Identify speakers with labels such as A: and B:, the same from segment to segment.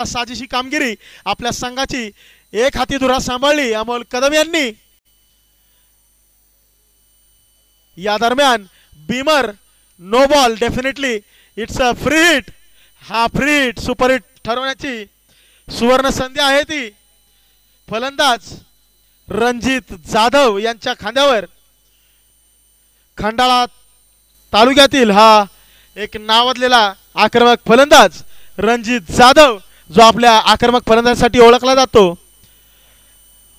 A: साजेशी कामगिरी आपल्या संघाची एक हाती धुरा सांभाळली अमोल कदम यांनी। या दरम्यान beamer no ball, definitely it's a free hit. हा फ्री हिट सुपर हिट ठरवण्याची सुवर्ण संधी आहे ती। फलंदाज रणजित जाधव यांच्या खांद्यावर खंडाळा तालुक्यातील हा एक नावाजलेला आक्रमक फलंदाज रणजित जाधव, जो आपल्या आक्रमक फलंदाजीसाठी ओळखला जातो।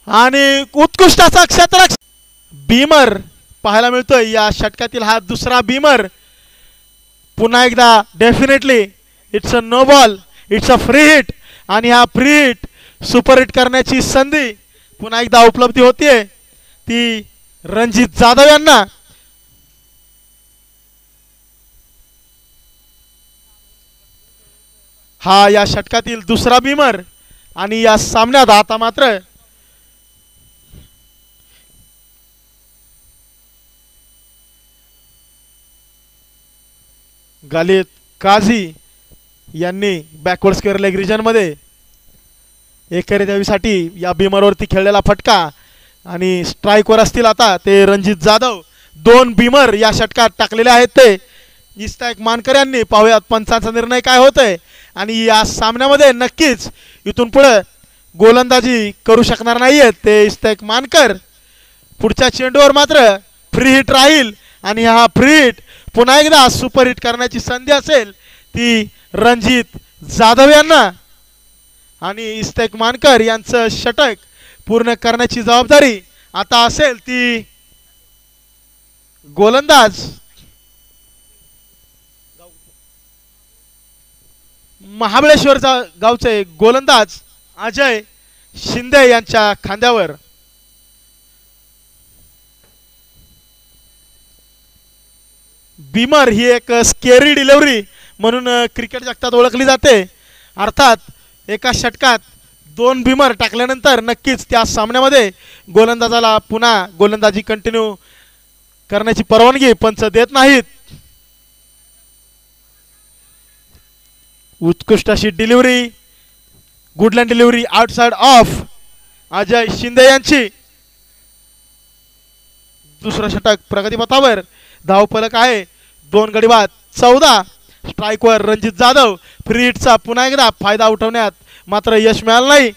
A: आणि उत्कृष्ट असा क्षेत्ररक्षक बीमर पाहायला मिळतोय या षटकातील। हा दुसरा बीमर। पुन्हा एकदा definitely it's a no ball, it's a free hit आणि हा फ्री हिट सुपर हिट करण्याची संधी पुन्हा एकदा उपलब्धी होतीये ती रणजित जाधव यांना। हा या षटकातील दुसरा बीमर आणि या सामन्यात आता मात्र गालिद काझी यांनी बॅकवर्ड स्क्वेअर लेग रिजन मध्ये एकेरी देवीसाठी या बीमरवरती खेळलेला फटका आणि स्ट्राईकवर असतील आता ते रणजित जाधव। दोन बीमर या षटकात टाकलेले आहेत ते इस्ताक मानकर यांनी। पाहूयात पंचांचा निर्णय काय होतोय आणि या सामन्यामध्ये नक्कीच इथून पुढे गोलंदाजी करू शकणार नाहीयेत ते इस्ताक मानकर। पुढच्या चेंडूवर मात्र फ्री हिट राहील आणि हा फ्री हिट पुन्हा एकदा सुपर हिट करण्याची संधी असेल ती रणजित जाधव यांना। आणि इस्ताक मानकर यांचं षटक पूर्ण करण्याची जबाबदारी आता असेल ती गोलंदाज महाबळेश्वर गावचे गोलंदाज अजय शिंदे यांच्या खांद्यावर। बीमर ही एक स्केरी डिलिव्हरी म्हणून क्रिकेट जगतात ओळखली जाते। अर्थात एका षटकात दोन बीमर टाकल्यानंतर नक्कीच त्या सामन्यामध्ये गोलंदाजाला पुन्हा गोलंदाजी कंटिन्यू करण्याची परवानगी पंच देत नाहीत। उत्कृष्ट अशी delivery, good length delivery outside off Ajay Shinde यांची। दुसरं षटक प्रगतीपथावर, धावफलक आहे 2 गडी बाद 14। स्ट्राईकवर रणजित जाधव। फ्री हिटचा पुन्हा एकदा फायदा उठवण्यात मात्र यश मिळालं नाही।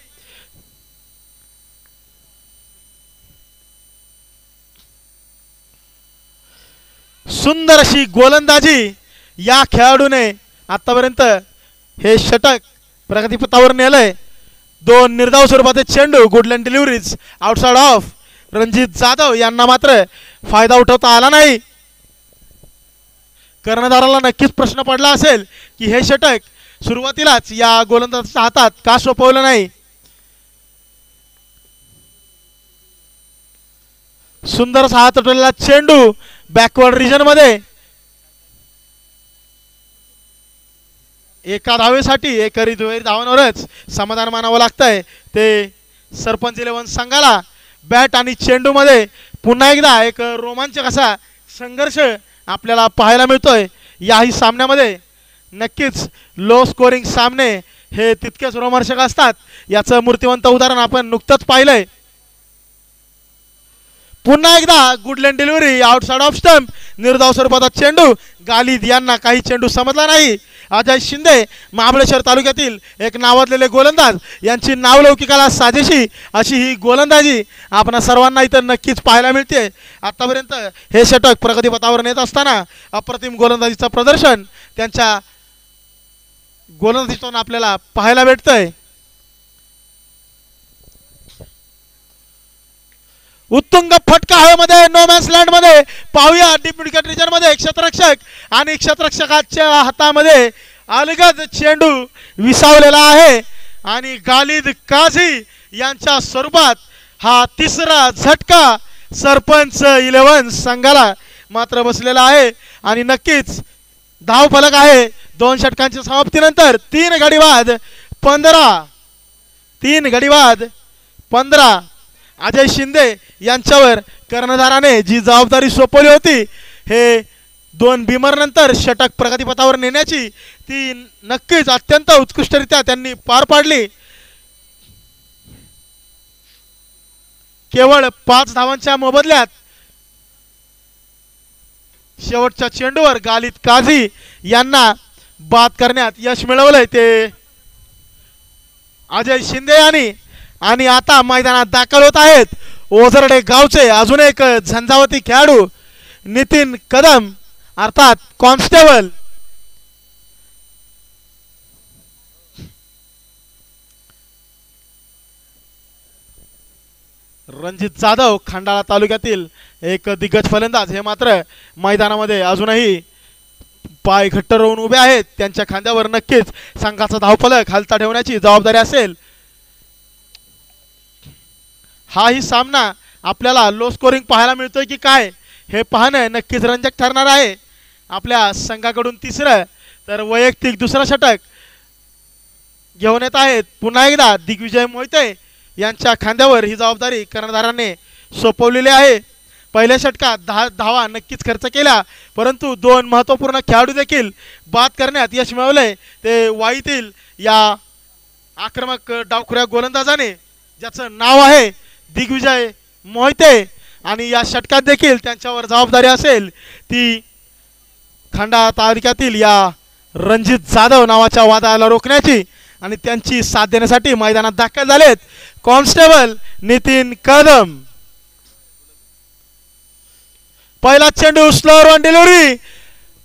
A: सुंदर अशी गोलंदाजी या खेळाडूने आतापर्यंत हे षटक प्रगतीपथावर नेलंय। 2 निर्धाव स्वरूपाचे चेंडू, good length deliveries outside off. Ranjit Jadhav यांना मात्र फायदा उठवता आला नाही। कर्णधाराला नक्कीच प्रश्न पडला असेल की हे षटक सुरुवातीलाच या गोलंदाजाच्या हातात का सोपवलं नाही। सुंदर असा हात उठवलेला चेंडू बॅकवर्ड रिजन मध्ये। एका धावेसाठी एकेरी धावांवरच समाधान मानावं लागतंय ते सरपंच 11 संघाला। बॅट आणि चेंडू मध्ये पुन्हा एकदा एक रोमांचक असा संघर्ष आपल्याला पाहायला मिळतोय याही सामन्यामध्ये। नक्कीच लो स्कोरिंग सामने हे तितकेच रोमांचक असतात, याचं मूर्तिवंत उदाहरण आपण नुकतंच पाहिलंय। पुन्हा एकदा good length delivery outside off stump, निर्धाव स्वरूपाचा चेंडू। गालिद यांना काही चेंडू समजला नाही। अजय शिंदे महाबळेश्वर तालुक्यातील एक नावाजलेले गोलंदाज यांची नावलौकिकाला साजेशी अशी ही गोलंदाजी आपण सर्वांना इथं नक्कीच पाहायला मिळते। आतापर्यंत हे षटक प्रगतीपथावर नेत असताना अप्रतिम गोलंदाजीचं प्रदर्शन त्यांच्या गोलंदाजीतून आपल्याला पाहायला भेटतंय। उत्तुंग फटका हवेमध्ये नो मॅन्स लँड मध्ये। पाहूया डीप विकेट रिजन मध्ये क्षेत्ररक्षक आणि क्षेत्ररक्षकाच्या हातामध्ये अलगद चेंडू विसावलेला आहे आणि गालिद काझी यांच्या स्वरूपात हा तिसरा झटका सरपंच 11 संघाला मात्र बसलेला आहे। आणि नक्कीच धावफलक आहे 2 षटकांच्या समाप्तीनंतर 3 गडी बाद 15। 3 गडी बाद 15 अजय शिंदे यांच्यावर कर्णधाराने जी जबाबदारी सोपवली होती हे 2 बिमर नंतर षटक प्रगतीपथावर नेण्याची ती नक्कीच अत्यंत उत्कृष्टरित्या त्यांनी पार पाडली. केवळ 5 धावांच्या मोबदल्यात शेवटच्या चेंडूवर गालिद काझी यांना बाद करण्यात यश मिळवलंय ते अजय शिंदे यांनी. आणि आता मैदानात दाखल होत आहेत ओझरडे गावचे अजून एक झंझावती खेळाडू नितीन कदम अर्थात कॉन्स्टेबल. रणजित जाधव खंडाळा तालुक्यातील एक दिग्गज फलंदाज हे मात्र मैदानामध्ये अजूनही पाय घट्ट रोवून उभे आहेत. त्यांच्या खांद्यावर नक्कीच संघाचा धावफलक हलता ठेवण्याची जबाबदारी असेल. हाही सामना आपल्याला लो स्कोरिंग पाहायला मिळतोय की काय हे पाहणं नक्कीच रंजक ठरणार आहे. आपल्या संघाकडून तिसरं तर वैयक्तिक दुसरं षटक घेऊन येत आहेत पुन्हा एकदा दिग्विजय मोहिते यांच्या खांद्यावर ही जबाबदारी कर्णधाराने सोपवलेली आहे. पहिल्या षटकात 10 धावा नक्कीच खर्च केल्या परंतु 2 महत्त्वपूर्ण खेळाडू देखील बाद करण्यात यश मिळवले ते वाईतील या आक्रमक डावखुऱ्या गोलंदाजाने ज्याचं नाव आहे दिग्विजय मोहिते. आणि या षटकात देखील त्यांच्यावर जबाबदारी असेल ती खंडाळा तालुक्यातील या रणजित जाधव नावाच्या वादळाला रोखण्याची. आणि त्यांची साथ देण्यासाठी मैदानात दाखल झालेत कॉन्स्टेबल नितीन कदम. पहिला चेंडू स्लोअर वन डिलिव्हरी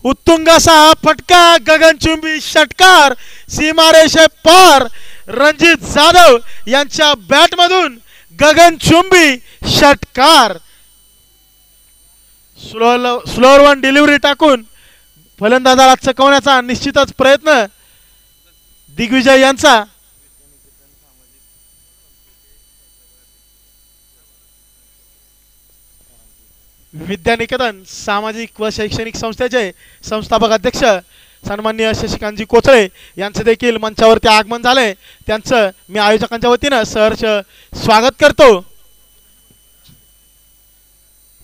A: उत्तुंग असा फटका गगनचुंबी षटकार सीमारेषे पार रणजित जाधव यांच्या बॅटमधून गगनचुंबी षटकार. स्लोअर वन डिलिव्हरी टाकून फलंदाजाला चकवण्याचा निश्चितच प्रयत्न दिग्विजय यांचा. विद्यानिकेतन सामाजिक व शैक्षणिक संस्थेचे संस्थापक अध्यक्ष सन्माननीय शशिकांतजी कोचळे यांचे देखील मंचावरती आगमन झाले. त्यांचं मी आयोजकांच्या वतीनं सहर्ष स्वागत करतो.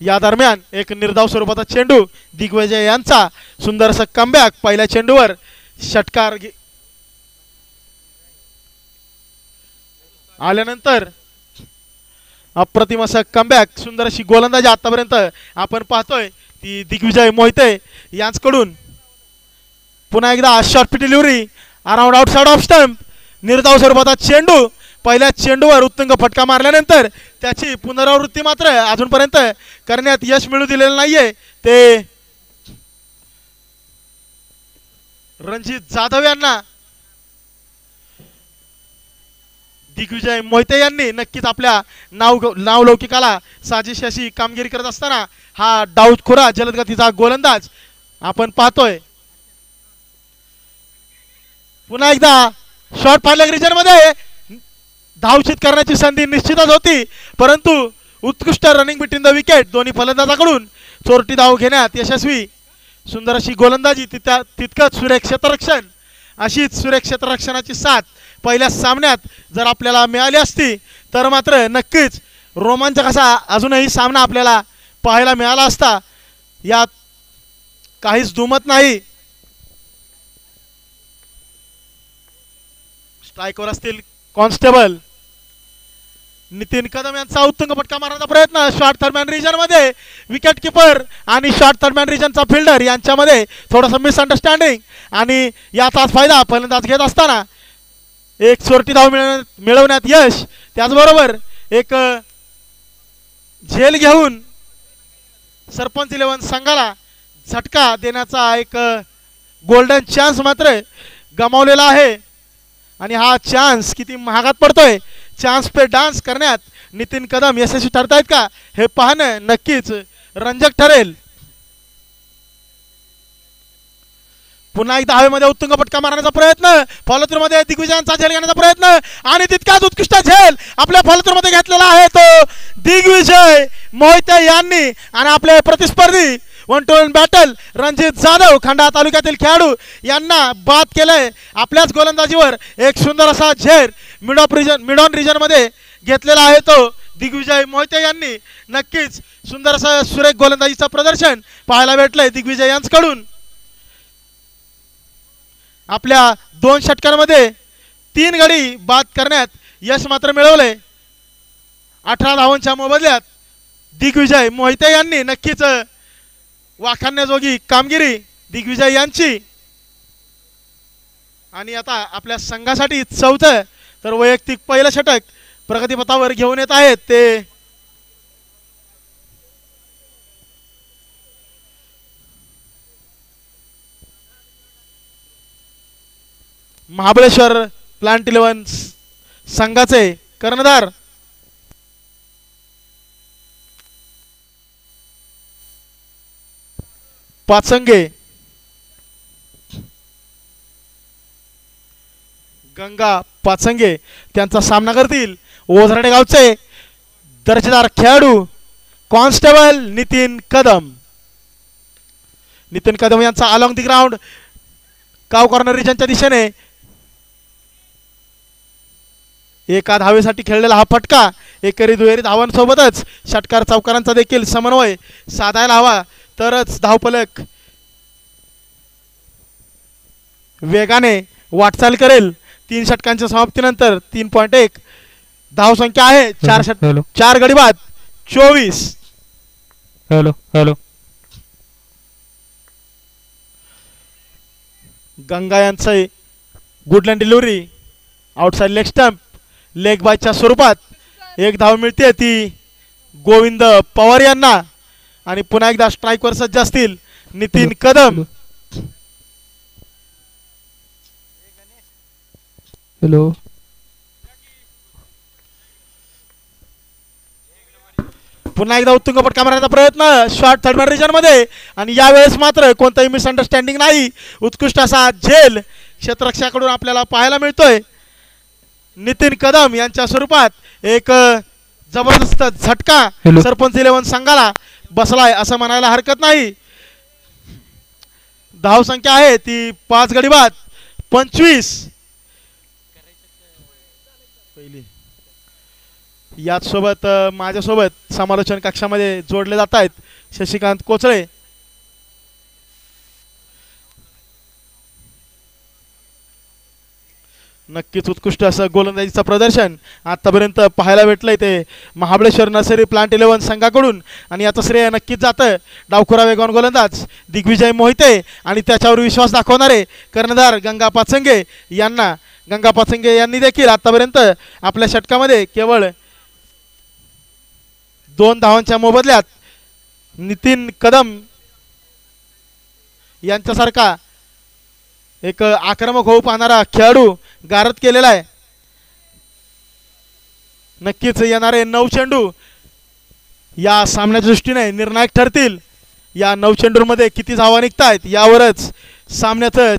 A: या दरम्यान एक निर्धाव स्वरूपाचा चेंडू दिग्विजय यांचा सुंदर असं कमबॅक पहिल्या चेंडूवर षटकार आल्यानंतर अप्रतिम असं कमबॅक सुंदर अशी गोलंदाजी आतापर्यंत आपण पाहतोय ती दिग्विजय मोहिते यांच्याकडून. पुन्हा एकदा short delivery around outside off stump निर्धाव स्वरूपाचा चेंडू पहिल्या चेंडूवर उत्तुंग फटका मारल्यानंतर त्याची पुनरावृत्ती मात्र अजूनपर्यंत करण्यात यश मिळू दिलेलं नाहीये ते रणजित जाधव यांना. दिग्विजय मोहिते यांनी नक्कीच आपल्या नावलौकिकाला साजेशी अशी कामगिरी करत असताना हा डावखुरा जलदगतीचा गोलंदाज आपण पाहतोय. पुन्हा एकदा शॉर्ट फायलर रिजन मध्ये धावचित करण्याची संधी निश्चितच होती परंतु उत्कृष्ट रनिंग बिटवीन द विकेट दोन्ही फलंदाजाकडून चोरटी धाव घेण्यात यशस्वी. सुंदर अशी गोलंदाजी तितकंच सुरेख क्षेत्ररक्षण अशीच सुरेख क्षेत्ररक्षणाची साथ पहिल्या सामन्यात जर आपल्याला मिळाली असती तर मात्र नक्कीच रोमांचक असा अजूनही सामना आपल्याला पाहायला मिळाला असता. यात काहीच दुमत नाही. स्ट्राईकवर असतील कॉन्स्टेबल नितीन कदम यांचा उत्तुंग फटका मारण्याचा प्रयत्न शॉर्ट थर्डमॅन रिजन मध्ये विकेट किपर आणि शॉर्ट थर्डमॅन रिजनचा फिल्डर यांच्यामध्ये थोडासा मिसअंडरस्टँडिंग आणि याचाच फायदा फलंदाज घेत असताना एक चोरटी धाव मिळवण्यात यश. त्याचबरोबर एक झेल घेऊन सरपंच 11 संघाला झटका देण्याचा एक गोल्डन चान्स मात्र गमावलेला आहे. आणि हा चान्स किती महागात पडतोय. चान्स पे डान्स करण्यात नितीन कदम यशस्वी ठरतायत का हे पाहणं नक्कीच रंजक ठरेल. पुन्हा एकदा हवेमध्ये उत्तुंग फटका मारण्याचा प्रयत्न फॉलोथ्रूमध्ये दिग्विजयांचा झेल घेण्याचा प्रयत्न आणि तितकाच उत्कृष्ट झेल आपल्या फॉलोथ्रूमध्ये घेतलेला आहे तो दिग्विजय मोहिते यांनी. आणि आपले प्रतिस्पर्धी 1-2 बॅटल रणजित जाधव खंडाळा तालुक्यातील खेळाडू यांना बाद केलंय. आपल्याच गोलंदाजीवर एक सुंदर असा झेल मिड ऑन रिजन मध्ये घेतलेला आहे तो दिग्विजय मोहिते यांनी. नक्कीच सुंदर असं सुरेख गोलंदाजीचं प्रदर्शन पाहायला भेटलंय दिग्विजय यांच्याकडून. आपल्या 2 षटकांमध्ये 3 गडी बाद करण्यात यश मात्र मिळवले. 18 धावांच्या मोबदल्यात दिग्विजय मोहिते यांनी. नक्कीच वाखाणण्याजोगी कामगिरी दिग्विजय यांची. आणि आता आपल्या संघासाठी 4थं तर वैयक्तिक पहिलं षटक प्रगतीपथावर घेऊन येत आहेत ते महाबळेश्वर प्लांट 11 संघाचे कर्णधार पाचंगे. गंगा पाचंगे त्यांचा सामना करतील. ओझरडे गावचे दर्जेदार खेळाडू कॉन्स्टेबल नितीन कदम. नितीन कदम यांचा अलॉंग दी ग्राउंड काव कॉर्नर रिजनच्या दिशेने एका धावेसाठी खेळलेला हा फटका. एकेरी दुहेरी धावांसोबतच षटकार चौकारांचा देखील समन्वय साधायला हवा तरच धावफलक वेगाने वाटचाल करेल. 3 षटकांच्या समाप्तीनंतर 3.1 धावसंख्या आहे. 4 गडी बाद 24. गंगा यांचे good length delivery outside leg stump leg बायच्या स्वरूपात 1 धाव मिळते ती गोविंद पवार यांना. आणि पुन्हा एकदा स्ट्राईकवर सज्ज असतील नितीन कदम. पुन्हा एकदा उत्तुंग फटका मारण्याचा प्रयत्न शॉर्ट थर्ड रिजन मध्ये. आणि यावेळेस मात्र कोणताही मिसअंडरस्टँडिंग नाही. उत्कृष्ट असा झेल क्षेत्ररक्षकाकडून आपल्याला पाहायला मिळतोय. नितीन कदम यांच्या स्वरूपात एक जबरदस्त झटका सरपंच 11 संघाला बसलाय असं म्हणायला हरकत नाही. धावसंख्या आहे ती 5 गडी बाद 25. याच सोबत माझ्यासोबत समालोचन कक्षामध्ये जोडले जात आहेत शशिकांत कोचळे. नक्कीच उत्कृष्ट असं गोलंदाजीचं प्रदर्शन आतापर्यंत पाहायला भेटलंय ते महाबळेश्वर नर्सरी प्लांट 11 संघाकडून. आणि याचं श्रेय नक्कीच जातं डावखुरा वेगवान गोलंदाज दिग्विजय मोहिते आणि त्याच्यावर विश्वास दाखवणारे कर्णधार गंगा पाचंगे यांना. गंगा पाचंगे यांनी देखील आतापर्यंत आपल्या षटकामध्ये केवळ 2 धावांच्या मोबदल्यात नितीन कदम यांच्यासारखा एक आक्रमक होऊ पाहणारा खेळाडू गारद केलेला आहे. नक्कीच येणारे 9 चेंडू या सामन्याच्या दृष्टीने निर्णायक ठरतील. या 9 चेंडूंमध्ये किती धावा निघतायत यावरच सामन्याचं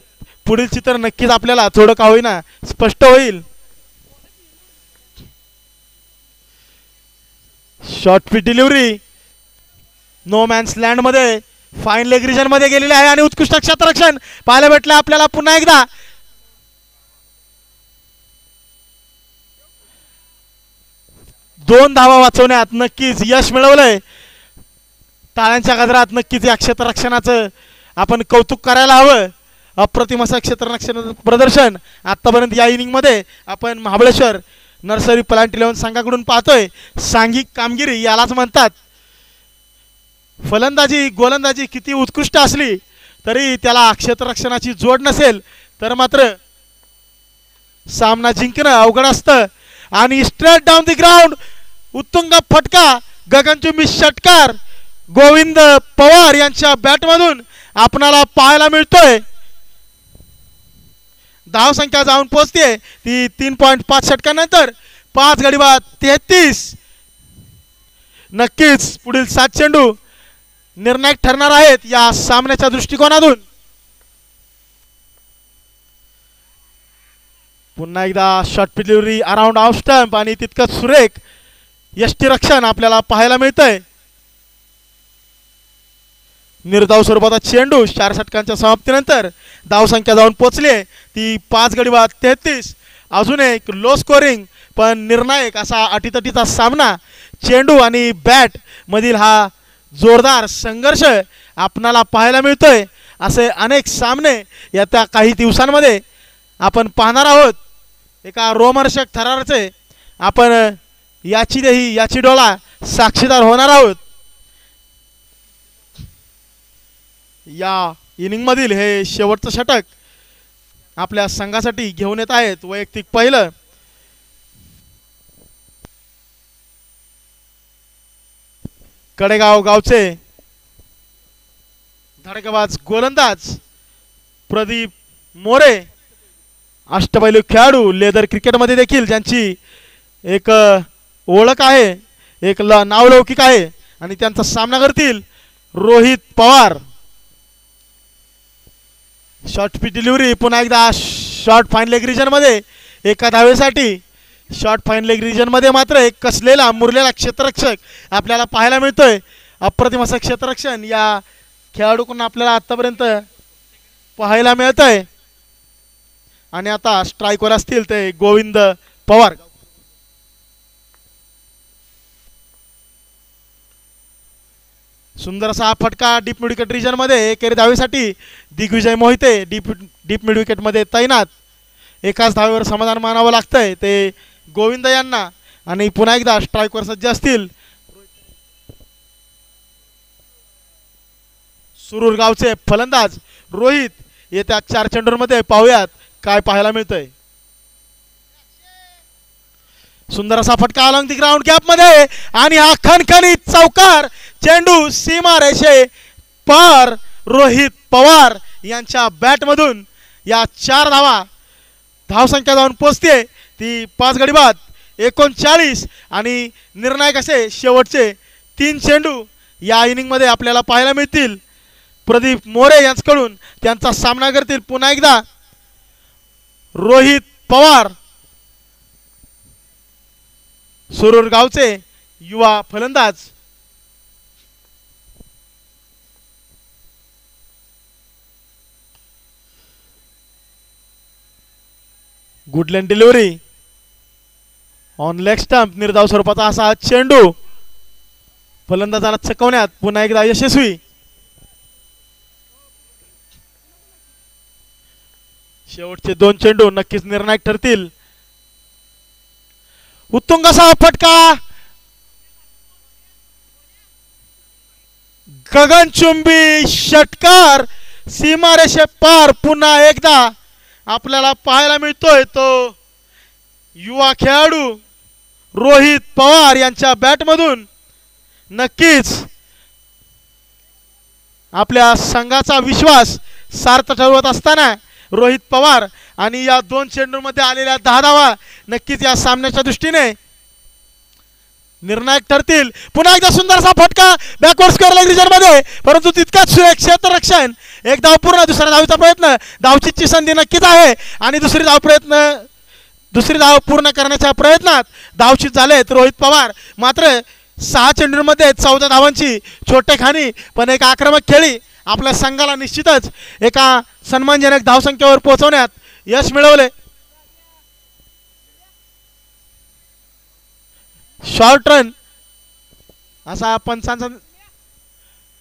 A: पुढील चित्र नक्कीच आपल्याला थोडं का होईना स्पष्ट होईल. Short pitch delivery no man's land मध्ये फाईन लेग रिजन मध्ये गेलेले आहे. आणि उत्कृष्ट क्षेत्ररक्षण पाहायला भेटलं आपल्याला पुन्हा एकदा. दोन धावा वाचवण्यात नक्कीच यश मिळवलंय. टाळ्यांच्या गजरात नक्कीच या क्षेत्ररक्षणाचं आपण कौतुक करायला हवं. अप्रतिम असं क्षेत्ररक्षण प्रदर्शन आतापर्यंत या इनिंग मध्ये आपण महाबळेश्वर नर्सरी प्लांट 11 संघाकडून पाहतोय. सांघिक कामगिरी यालाच म्हणतात. फलंदाजी गोलंदाजी किती उत्कृष्ट असली तरी त्याला क्षेत्ररक्षणाची जोड नसेल तर मात्र सामना जिंकणं अवघड असतं. आणि स्ट्रेट डाऊन द ग्राउंड उत्तुंग फटका गगनचुंबी षटकार गोविंद पवार यांच्या बॅटमधून आपणाला पाहायला मिळतोय. धावसंख्या जाऊन पोहोचते ती 3.5 षटकानंतर 5 गडी बाद 33. नक्कीच पुढील 7 चेंडू निर्णायक ठरणार आहेत या सामन्याच्या दृष्टिकोनातून. पुन्हा एकदा short pitch delivery around off stump आणि तितकंच सुरेख यष्टीरक्षण आपल्याला पाहायला मिळतंय. निर्धाव स्वरूपाचा चेंडू 4 षटकांच्या समाप्तीनंतर धावसंख्या जाऊन पोहोचली ती 5 गडी बाद 33. अजून एक लो स्कोरिंग पण निर्णायक असा अटीतटीचा सामना, चेंडू आणि बॅट मधील हा जोरदार संघर्ष आपणाला पाहायला मिळतोय. असे अनेक सामने येत्या काही दिवसांमध्ये आपण पाहणार आहोत. एका रोमहर्षक थरारचे आपण याची डोळा साक्षीदार होणार आहोत. या इनिंगमधील हे शेवटचं षटक आपल्या संघासाठी घेऊन येत आहेत. वैयक्तिक पहिलं, कडेगाव गावचे धडकबाज गोलंदाज प्रदीप मोरे, अष्टपैलू खेळाडू, लेदर क्रिकेटमध्ये देखील ज्यांची एक ओळख आहे, एक नावलौकिक आहे. आणि त्यांचा सामना करतील Rohit Pawar. Short pitch delivery, पुन्हा एकदा शॉर्ट फाईन लेग रिजनमध्ये एका धावेसाठी. शॉर्ट फाईन लेग रिजनमध्ये मात्र एक कसलेला मुरलेला क्षेत्ररक्षक आपल्याला पाहायला मिळतोय. अप्रतिम असं क्षेत्ररक्षण या खेळाडूकडून आपल्याला आतापर्यंत पाहायला मिळत आहे. आणि आता स्ट्राईकवर असतील ते गोविंद पवार. सुंदर असा फटका डीप मिड विकेट रिजनमध्ये एकेरी धावेसाठी दिग्विजय मोहिते डीप मिड विकेटमध्ये तैनात. एकाच धावेवर समाधान मानावं लागतंय ते गोविंद यांना. आणि पुन्हा एकदा स्ट्राईकवर सज्ज असतील सुरूर गावचे फलंदाज रोहित. येत्या 4 चेंडूंमध्ये पाहूयात काय पाहायला मिळतंय. सुंदर असा फटका अलॉंग दी ग्राउंड गॅप मध्ये आणि हा खणखणीत चौकार. चेंडू सीमा रेषे पार. रोहित पवार यांच्या बॅटमधून या 4 धावा, धावसंख्या जाऊन पोचते ती 5 गडी बाद 39. आणि निर्णायक असे शेवटचे 3 चेंडू या इनिंगमध्ये आपल्याला पाहायला मिळतील. प्रदीप मोरे यांच्याकडून त्यांचा सामना करतील पुन्हा एकदा रोहित पवार, सुरूर गावचे युवा फलंदाज. Good length delivery on leg stump, निर्धाव स्वरूपाचा असा चेंडू फलंदाजाला चकवण्यात पुन्हा एकदा यशस्वी. शेवटचे 2 चेंडू नक्कीच निर्णायक ठरतील. उत्तुंग असा फटका, गगनचुंबी षटकार, सीमारेषे पार. पुन्हा एकदा आपल्याला पाहायला मिळतोय तो युवा खेळाडू रोहित पवार यांच्या बॅटमधून. नक्कीच आपल्या संघाचा विश्वास सार्थ ठरवत असताना रोहित पवार आणि या 2 चेंडूंमध्ये आलेल्या 10 धावा नक्कीच या सामन्याच्या दृष्टीने निर्णायक ठरतील. पुन्हा एकदा सुंदरसा फटका बॅकवर्ड स्क्वेअर लेग रिजनमध्ये, परंतु तितकाच क्षेत्ररक्षण. एक धाव पूर्ण, दुसऱ्या धावेचा प्रयत्न, धावचीची संधी नक्कीच आहे. आणि दुसरी धाव पूर्ण करण्याच्या प्रयत्नात धावचीत झालेत रोहित पवार. मात्र 6 चेंडूंमध्ये 14 धावांची छोटेखानी पण एक आक्रमक खेळी आपल्या संघाला निश्चितच एका सन्मानजनक धावसंख्येवर पोहोचवण्यात यश मिळवले. शॉर्ट रन असा पंचांचा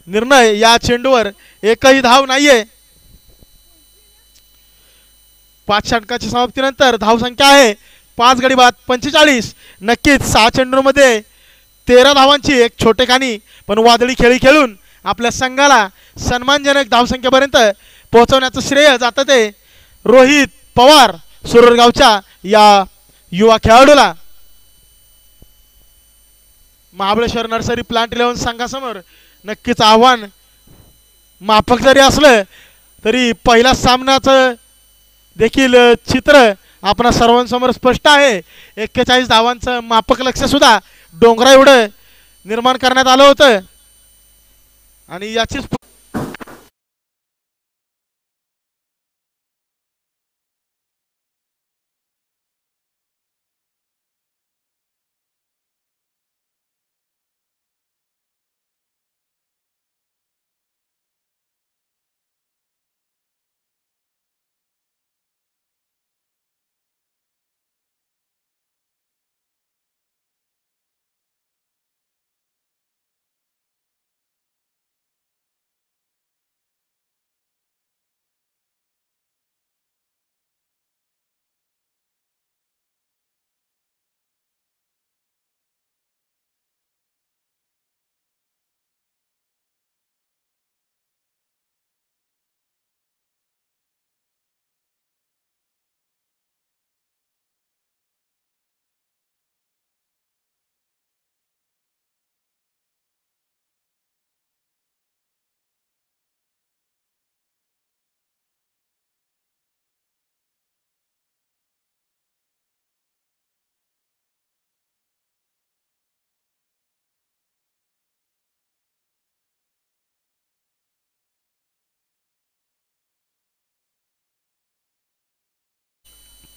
A: निर्णय. या चेंडूवर एकही धाव नाहीये. 5 षटकाच्या समाप्तीनंतर धावसंख्या आहे 5 गडी बाद 45. नक्कीच 6 चेंडूंमध्ये 13 धावांची एक छोटेखानी पण वादळी खेळी खेळून आपल्या संघाला सन्मानजनक धावसंख्येपर्यंत पोहोचवण्याचं श्रेय जातं ते रोहित पवार सुरूर गावच्या या युवा खेळाडूला. महाबळेश्वर नर्सरी प्लांट 11 संघासमोर नक्कीच आव्हान माफक जरी असलं तरी पहिल्या सामन्याचं देखील चित्र आपणा सर्वांसमोर स्पष्ट आहे. 41 धावांचं माफक लक्ष्य सुद्धा डोंगरा एवढं निर्माण करण्यात आलं होतं. आणि याचीच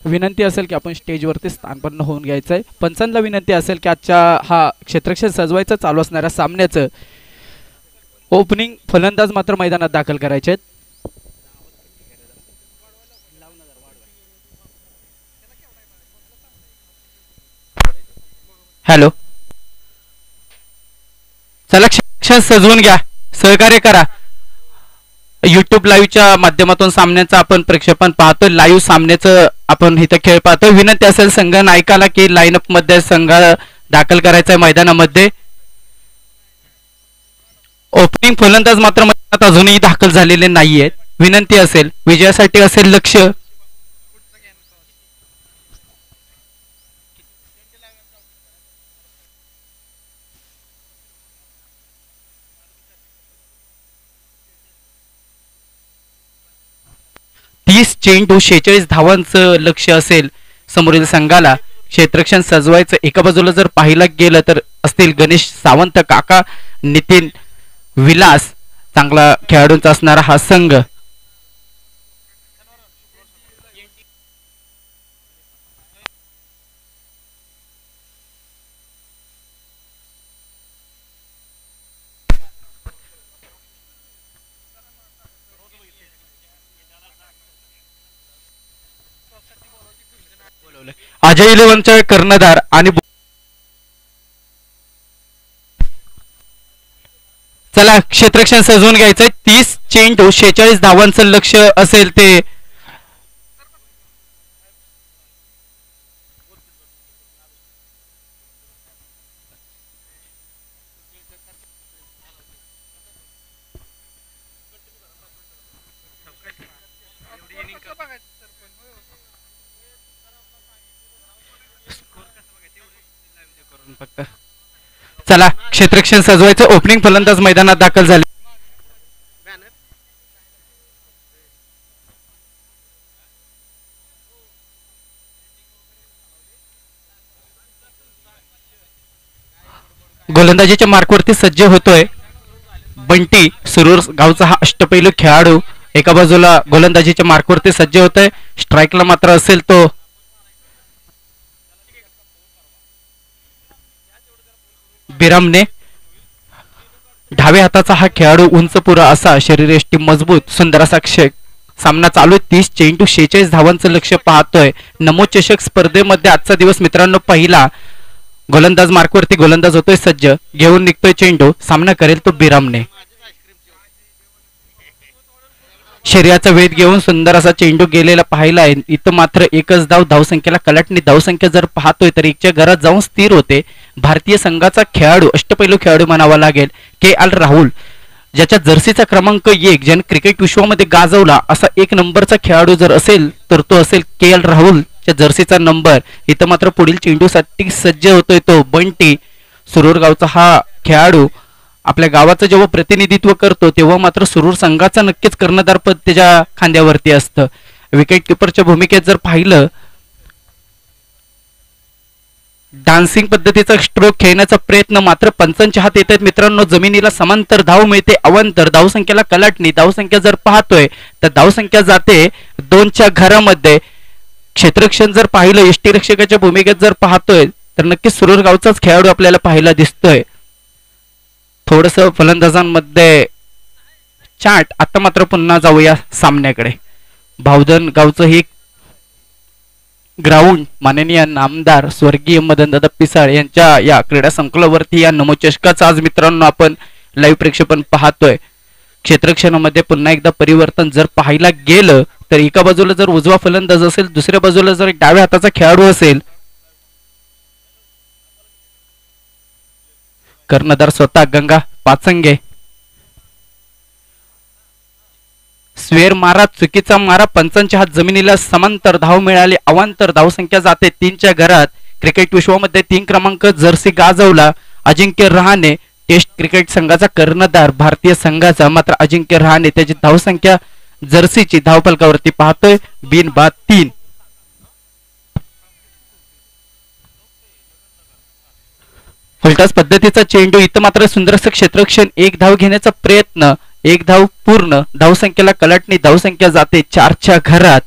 B: विनंती असेल की आपण स्टेजवरती स्थानपन्न होऊन घ्यायचं आहे. पंचांना विनंती असेल की आजच्या हा क्षेत्ररक्षण सजवायचं चालू असणाऱ्या सामन्याचं ओपनिंग फलंदाज मात्र मैदानात दाखल करायचे आहेत. हॅलो, चला क्षेत्ररक्षण सजवून घ्या, सहकार्य करा. युट्यूब लाईव्हच्या माध्यमातून सामन्याचं आपण प्रक्षेपण पाहतोय. लाईव्ह सामन्याचं आपण इथं खेळ पाहतोय. विनंती असेल संघ नायकाला की लाईनअप मध्ये संघ दाखल करायचा आहे मैदानामध्ये. ओपनिंग फलंदाज मात्र मैदानात अजूनही दाखल झालेले नाहीयेत. विनंती असेल, विजयासाठी असेल लक्ष. चेंडू 46 धावांचं लक्ष असेल समोरील संघाला. क्षेत्ररक्षण सजवायचं एका बाजूला जर पाहिलं गेलं तर असतील गणेश सावंत, काका नितीन विलास, चांगला खेळाडूंचा असणारा हा संघ. अजय इलेव्हनचा कर्णधार आणि चला क्षेत्ररक्षण सजवून घ्यायचंय. 30 चेंडू 46 धावांचं लक्ष असेल ते. चला क्षेत्ररक्षण सजवायचं. ओपनिंग फलंदाज मैदानात दाखल झाले. गोलंदाजीच्या मार्कवरती सज्ज होतोय बंटी सुरूर गावचा हा अष्टपैलू खेळाडू. एका बाजूला गोलंदाजीच्या मार्कवरती सज्ज होतोय. स्ट्राईकला मात्र असेल तो बिरामने. डाव्या हाताचा हा खेळाडू उंचपुरा असा, शरीरयष्टी मजबूत, सुंदर असा सामना चालू आहे. 30 चेंडू 46 धावांचं लक्ष पाहतोय. नमो चषक स्पर्धेमध्ये आजचा दिवस मित्रांनो पहिला. गोलंदाज मार्कवरती गोलंदाज होतोय सज्ज, घेऊन निघतोय चेंडू. सामना करेल तो बिरामने. शरीराचा वेध घेऊन सुंदर असा चेंडू गेलेला पाहिला आहे. इथं मात्र एकच धावसंख्येला कलाटणी. धावसंख्या जर पाहतोय तर एकच्या घरात जाऊन स्थिर होते. भारतीय संघाचा खेळाडू, अष्टपैलू खेळाडू म्हणावा लागेल, के.एल. राहुल, ज्याच्या जर्सीचा क्रमांक 1, ज्याने क्रिकेट विश्वामध्ये गाजवला असा 1 नंबरचा खेळाडू जर असेल तर तो असेल के.एल. राहुल च्या जर्सीचा नंबर. इथं मात्र पुढील चेंडूसाठी सज्ज होतोय तो बंटी. सुरूर गावचा हा खेळाडू आपल्या गावाचं जेव्हा प्रतिनिधित्व करतो तेव्हा मात्र सुरूर संघाचं नक्कीच कर्णधारपद त्याच्या खांद्यावरती असतं. विकेट किपरच्या भूमिकेत जर पाहिलं, डान्सिंग पद्धतीचा स्ट्रोक खेळण्याचा प्रयत्न मात्र पंचांच्या हात येतात मित्रांनो. जमिनीला समांतर धाव मिळते, अवांतर धावसंख्येला कलाटणी. धावसंख्या जर पाहतोय तर धावसंख्या जाते 2च्या घरामध्ये. क्षेत्ररक्षण जर पाहिलं, यष्टीरक्षकाच्या भूमिकेत जर पाहतोय तर नक्कीच सुरूर गावचाच खेळाडू आपल्याला पाहायला दिसतोय. थोडस फलंदाजांमध्ये चाट. आता मात्र पुन्हा जाऊया सामन्याकडे. भावधन गावचं हे ग्राउंड माननीय नामदार स्वर्गीय मदनदादा पिसाळ यांच्या या क्रीडा संकुलावरती या नमो चषकाचं आज मित्रांनो आपण लाईव्ह प्रक्षेपण पाहतोय. क्षेत्ररक्षणामध्ये पुन्हा एकदा परिवर्तन जर पाहायला गेलं तर एका बाजूला जर उजवा फलंदाज असेल, दुसऱ्या बाजूला जर डाव्या हाताचा खेळाडू असेल. कर्णधार स्वतः गंगा पाचंगे. स्वेर मारा, चुकीचा मारा. पंचांच्या हात जमिनीला समांतर धाव मिळाली, अवांतर धावसंख्या जाते 3च्या घरात. क्रिकेट विश्वामध्ये 3 क्रमांक जर्सी गाजवला अजिंक्य रहाणे, टेस्ट क्रिकेट संघाचा कर्णधार भारतीय संघाचा. मात्र अजिंक्य रहाणे त्याची धावसंख्या जर्सीची धावफलकावरती पाहतोय बिनबाद 3. फलटॉस पद्धतीचा चेंडू. इथं मात्र सुंदर असं क्षेत्ररक्षण. 1 धाव घेण्याचा प्रयत्न, 1 धाव पूर्ण. धावसंख्येला कलाटणी. धावसंख्या जाते 4च्या घरात.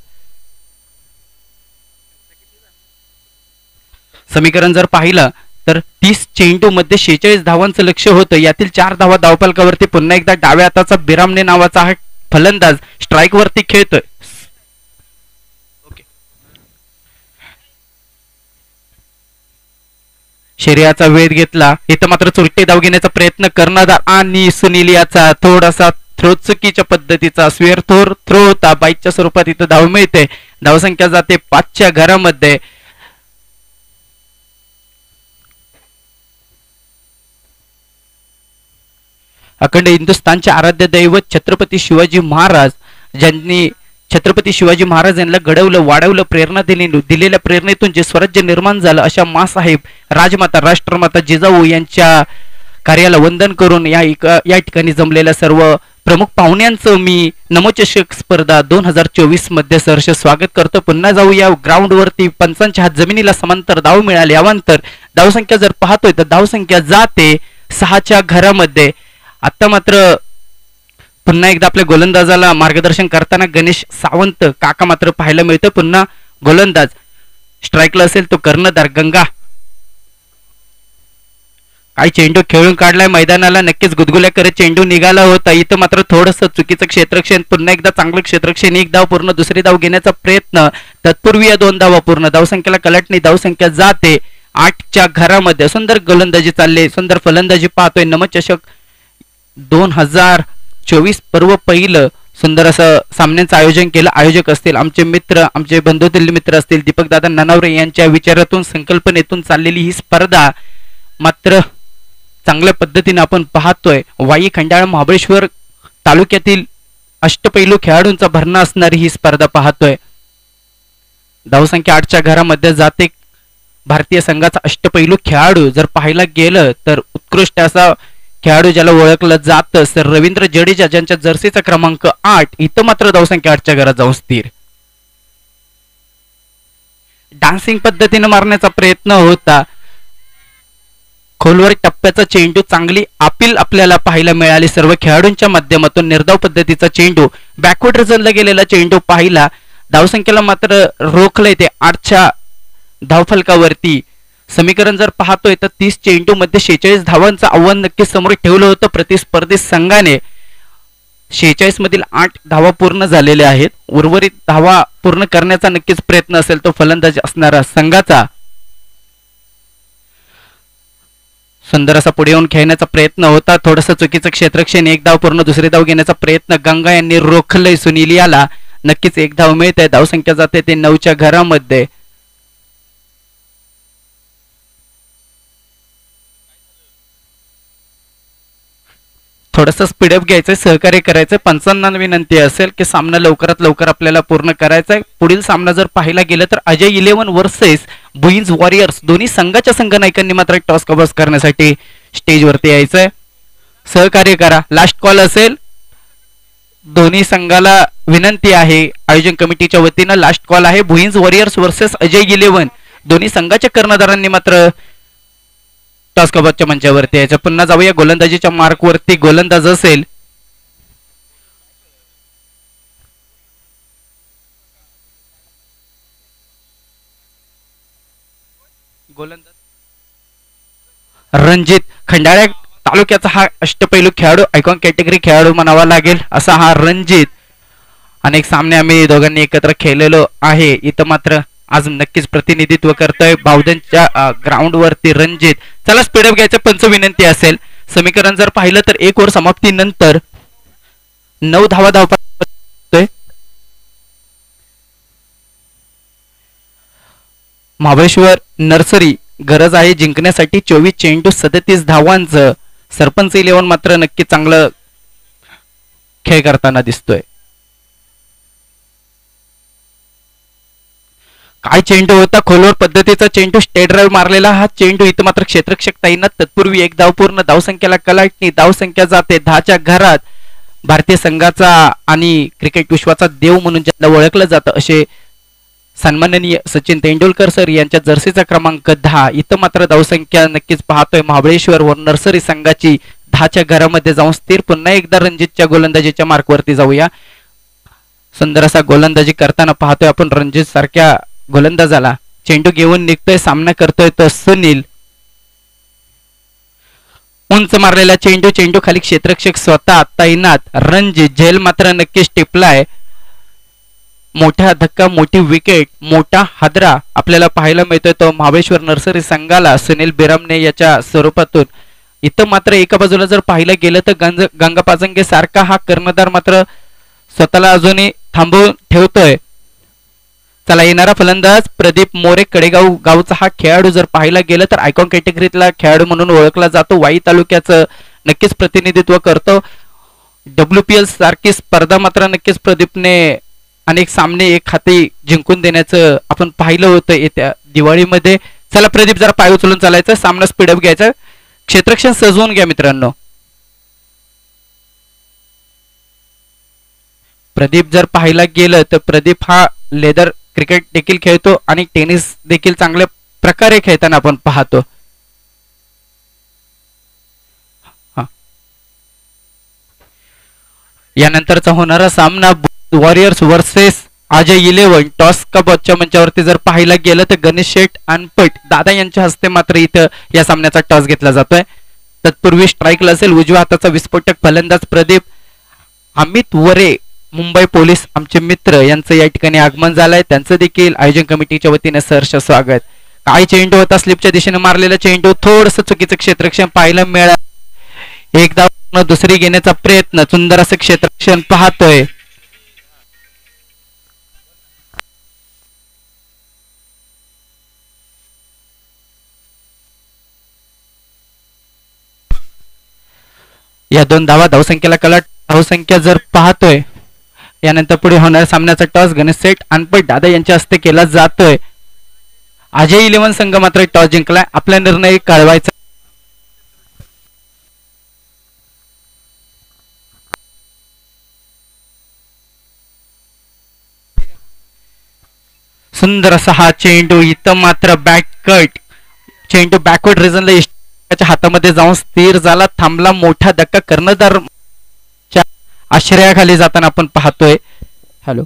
B: समीकरण जर पाहिलं तर 30 चेंडू मध्ये 46 धावांचं लक्ष होतं. यातील 4 धावा धावफलकावरती. पुन्हा एकदा डाव्या हाताचा बिरामने नावाचा हा फलंदाज स्ट्राईक वरती खेळतोय. शरीराचा वेध घेतला. इथं मात्र चुरटे धाव घेण्याचा प्रयत्न करणार आणि सुनील याचा थोडासा थ्रो चुकीच्या पद्धतीचा स्वेअर थ्रो होता. बाईकच्या स्वरूपात इथं धाव मिळते. धावसंख्या जाते 5च्या घरामध्ये. अखंड हिंदुस्थानचे आराध्य दैवत छत्रपती शिवाजी महाराज, ज्यांनी छत्रपती शिवाजी महाराज यांना घडवलं, वाढवलं, प्रेरणा दिलेल्या प्रेरणेतून जे स्वराज्य निर्माण झालं, अशा मासाहेब, राजमाता, राष्ट्रमाता जिजाऊ यांच्या कार्याला वंदन करून या ठिकाणी जमलेल्या सर्व प्रमुख पाहुण्यांचं मी नमोचषक स्पर्धा 2024 मध्ये सहर्ष स्वागत करतो. पुन्हा जाऊ या ग्राउंड वरती. पंचांच्या हात जमिनीला समांतर धाव मिळाले. यानंतर धावसंख्या जर पाहतोय तर धावसंख्या जाते 6च्या घरामध्ये. आता मात्र पुन्हा एकदा आपल्या गोलंदाजाला मार्गदर्शन करताना गणेश सावंत काका मात्र पाहायला मिळतं. पुन्हा गोलंदाज स्ट्राईकला असेल तो कर्णधार गंगा. काही चेंडू खेळून काढलाय मैदानाला. नक्कीच गुदगुल्या करत चेंडू निघाला होता. इथं मात्र थोडंसं चुकीचं क्षेत्रक्षण. पुन्हा एकदा चांगलं क्षेत्रक्षण. एक धाव पूर्ण. दुसरी धाव घेण्याचा प्रयत्न. तत्पूर्वी या 2 धावा पूर्ण. धावसंख्येला कलटणी. धावसंख्या जाते 8च्या घरामध्ये. सुंदर गोलंदाजी चालले. सुंदर फलंदाजी पाहतोय. नमचषक 2024 पर्व पहिलं सुंदर असं सामन्यांचं आयोजन केलं. आयोजक असतील आमचे मित्र, आमचे बंधुदिल्ली मित्र असतील दीपक दादा ननावरे यांच्या विचारातून, संकल्पनेतून चाललेली ही स्पर्धा मात्र चांगल्या पद्धतीने आपण पाहतोय. वाई, खंडाळा, महाबळेश्वर तालुक्यातील अष्टपैलू खेळाडूंचा भरणा असणारी ही स्पर्धा पाहतोय. धावसंख्या 8च्या घरामध्ये जाते. भारतीय संघाचा अष्टपैलू खेळाडू जर पाहायला गेलं तर उत्कृष्ट असा खेळाडू ज्याला ओळखलं जातं सर रवींद्र जडेजा, ज्यांच्या जर्सीचा क्रमांक 8. इथं मात्र धावसंख्या 8च्या घरात जाऊन स्थिर. डान्सिंग पद्धतीने मारण्याचा प्रयत्न होता. खोलवर टप्प्याचा चेंडू चांगली अपील आपल्याला पाहायला मिळाली. सर्व खेळाडूंच्या माध्यमातून निर्धाव पद्धतीचा चेंडू, बॅकवर्ड रिझनला गेलेला चेंडू पाहिला. धावसंख्येला मात्र रोखलंय ते 8च्या धावफलकावरती. समीकरण जर पाहतोय तर 30 चेंडू मध्ये 46 धावांचं आव्हान नक्कीच समोर ठेवलं होतं प्रतिस्पर्धी संघाने. 46 मधील 8 धावा पूर्ण झालेल्या आहेत. उर्वरित धावा पूर्ण करण्याचा नक्कीच प्रयत्न असेल तो फलंदाज असणारा संघाचा. सुंदर असा पुढे येऊन खेळण्याचा प्रयत्न होता. थोडंसं चुकीचं क्षेत्रक्षण. एक धाव पूर्ण. दुसरी धाव घेण्याचा प्रयत्न गंगा यांनी रोखलंय सुनील याला. नक्कीच एक धाव मिळते. धावसंख्या जाते ते 9च्या घरामध्ये. थोडंसं स्पीडअप घ्यायचंय, सहकार्य करायचंय. पंचांना विनंती असेल की सामना लवकरात लवकर आपल्याला पूर्ण करायचा आहे. पुढील सामना जर पाहायला गेलं तर अजय 11 वर्सेस बुईन्स वॉरियर्स. दोन्ही संघाच्या संघनायकांनी मात्र टॉस कव्हर करण्यासाठी स्टेजवरती यायचंय. सहकार्य करा. लास्ट कॉल असेल. दोन्ही संघाला विनंती आहे आयोजन कमिटीच्या वतीनं. लास्ट कॉल आहे. बुईन्स वॉरियर्स वर्सेस अजय 11. दोन्ही संघाच्या कर्णधारांनी मात्र टॉस कव्हरच्या मंचावरती यायचं. पुन्हा जाऊया गोलंदाजीच्या मार्कवरती. गोलंदाज असेल रणजित. खंडाळा तालुक्याचा हा अष्टपैलू खेळाडू, आयकॉन कॅटेगरी खेळाडू म्हणावा लागेल असा हा रणजित. अनेक सामने आम्ही दोघांनी एकत्र खेळलेलो आहे. इथं मात्र आज नक्कीच प्रतिनिधित्व करतोय बावधनच्या ग्राउंड वरती रणजित. चला स्पीडअप घ्यायचं. पंच विनंती असेल. समीकरण जर पाहिलं तर 1 ओव्हर समाप्तीनंतर 9 धावा धावतोय. महाबळेश्वर नर्सरी गरज आहे जिंकण्यासाठी 24 चेंडू 37 धावांचं. सरपंच 11 मात्र नक्की चांगलं खेळ करताना दिसतोय. काय चेंडू होता. खोलवर पद्धतीचा चेंडू. स्टेट ड्राईव्ह मारलेला हा चेंडू. इथं मात्र क्षेत्ररक्षक तैनात. तत्पूर्वी एक धाव पूर्ण. धावसंख्येला कलाटणी. धावसंख्या जाते 10च्या घरात. भारतीय संघाचा आणि क्रिकेट विश्वाचा देव म्हणून ज्याला ओळखलं जातं असे सन्माननीय सचिन तेंडुलकर सर यांच्या जर्सीचा क्रमांक 10. इथं मात्र धावसंख्या नक्कीच पाहतोय महाबळेश्वर व नर्सरी संघाची 10च्या घरामध्ये जाऊन स्थिर. पुन्हा एकदा रणजितच्या गोलंदाजीच्या मार्कवरती जाऊया. सुंदर असा गोलंदाजी करताना पाहतोय आपण रणजित सारख्या गोलंदाजाला. चेंडू घेऊन निघतोय, सामना करतोय तो सुनील. उंच मारलेला चेंडू, चेंडू खाली क्षेत्ररक्षक स्वतः तैनात. रणजित झेल मात्र नक्कीच टिपलाय. मोठा धक्का, मोठी विकेट, मोठा हादरा आपल्याला पाहायला मिळतोय तो महाबळेश्वर नर्सरी संघाला सुनील बिरामणे याच्या स्वरूपातून. इथं मात्र एका बाजूला जर पाहिलं गेलं तर गंगा पाजंगे सारखा हा कर्णधार मात्र स्वतःला अजूनही थांबवून ठेवतोय. चला, येणारा फलंदाज प्रदीप मोरे, कडेगाव गावचा हा खेळाडू जर पाहायला गेलं तर आयकॉन कॅटेगरीतला खेळाडू म्हणून ओळखला जातो. वाई तालुक्याचं नक्कीच प्रतिनिधित्व करतो. WPL सारखी स्पर्धा मात्र नक्कीच प्रदीपने अनेक सामने एक हाती जिंकून देण्याचं आपण पाहिलं होतं येत्या दिवाळीमध्ये. चला प्रदीप, जरा पाय उचलून चालायचं, सामना स्पीडअप घ्यायचा, क्षेत्ररक्षण सजवून घ्या मित्रांनो. प्रदीप जर पाहायला गेलं तर प्रदीप हा लेदर क्रिकेट देखील खेळतो आणि टेनिस देखील चांगल्या प्रकारे खेळताना आपण पाहतो. यानंतरचा होणारा सामना वॉरियर्स वर्सेस अजय 11 टॉस कपच्या मंचावरती जर पाहायला गेलं तर गणेश शेठ अनपट दादा यांच्या हस्ते मात्र इथं या सामन्याचा टॉस घेतला जातोय. तत्पूर्वी स्ट्राईकला असेल उजव्या हाताचा विस्फोटक फलंदाज प्रदीप. अमित वरे मुंबई पोलीस आमचे मित्र यांचं या ठिकाणी आगमन झालंय, त्यांचं देखील आयोजन कमिटीच्या वतीने सहर्ष स्वागत. काय चेंडू होता, स्लिपच्या दिशेने मारलेला चेंडू, थोडस चुकीचं क्षेत्ररक्षण पाहायला मिळालं. एकदा दुसरी घेण्याचा प्रयत्न, सुंदर असं क्षेत्ररक्षण पाहतोय. या 2 धावसंख्येला कलट. धावसंख्या जर पाहतोय यानंतर पुढे होणाऱ्या सामन्याचा टॉस गणेश सेठ अनपट दादा यांच्या हस्ते केला जातोय. अजय 11 संघ मात्र टॉस जिंकलाय, आपला निर्णय कळवायचा. सुंदर असा हा चेंडू, इथं मात्र बॅक कट, चेंडू बॅकवर्ड रिजनला हातामध्ये जाऊन स्थिर झाला, थांबला. मोठा धक्का कर्णधार आश्रयाखाली जाताना आपण पाहतोय. हॅलो,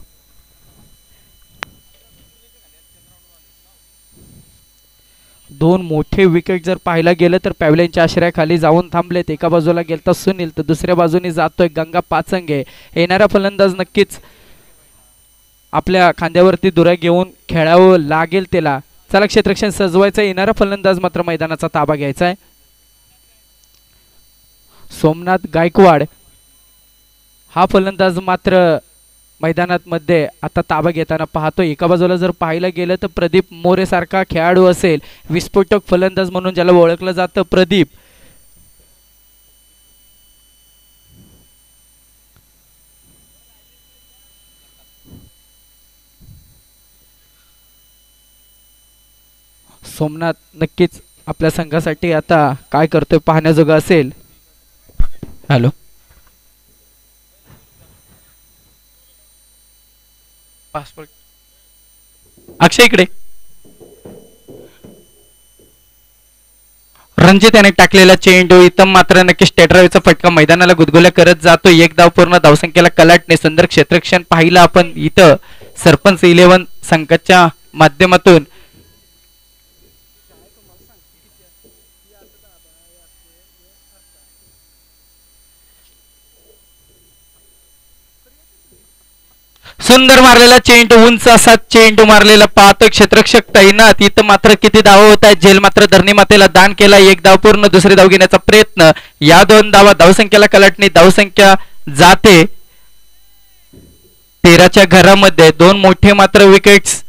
B: दोन मोठे विकेट जर पाहायला गेलं तर पॅव्हलियनच्या आश्रयाखाली जाऊन थांबलेत. एका बाजूला गेलता सुनील तर दुसऱ्या बाजूने जातोय गंगा पाचंगे. येणारा फलंदाज नक्कीच आपल्या खांद्यावरती दुरा घेऊन खेळावं लागेल त्याला. चला, क्षेत्ररक्षण सजवायचं, येणारा फलंदाज मात्र मैदानाचा ताबा घ्यायचा आहे. सोमनाथ गायकवाड हा फलंदाज मात्र मैदानात मध्ये आता ताबा घेताना पाहतो. एका बाजूला जर पाहायला गेलं तर प्रदीप मोरे सारखा खेळाडू असेल, विस्फोटक फलंदाज म्हणून ज्याला ओळखलं जातं प्रदीप. सोमनाथ नक्कीच आपल्या संघासाठी आता काय करतोय पाहण्याजोगं असेल. हॅलो, पासपोर्ट अक्षय इकडे. रणजित याने टाकलेला चेंडू, इथं मात्र नक्की स्टेटरावीचा फटका मैदानाला गुदगुल्या करत जातो. एक धाव पूर्ण, धावसंख्येला कलाटणे. सुंदर क्षेत्ररक्षण पाहिलं आपण इथं सरपंच 11 संघाच्या माध्यमातून. सुंदर मारलेला चेंडू, उंच असा चेंडू मारलेला पाहतो क्षेत्ररक्षक तैनात. इथं मात्र किती धावा होत आहेत, झेल मात्र धरणी मातेला दान केला. एक धाव पूर्ण, दुसरी धाव घेण्याचा प्रयत्न. या 2 धावा, धावसंख्येला कलाटणी, धावसंख्या जाते 13च्या घरामध्ये. 2 मोठे मात्र विकेट्स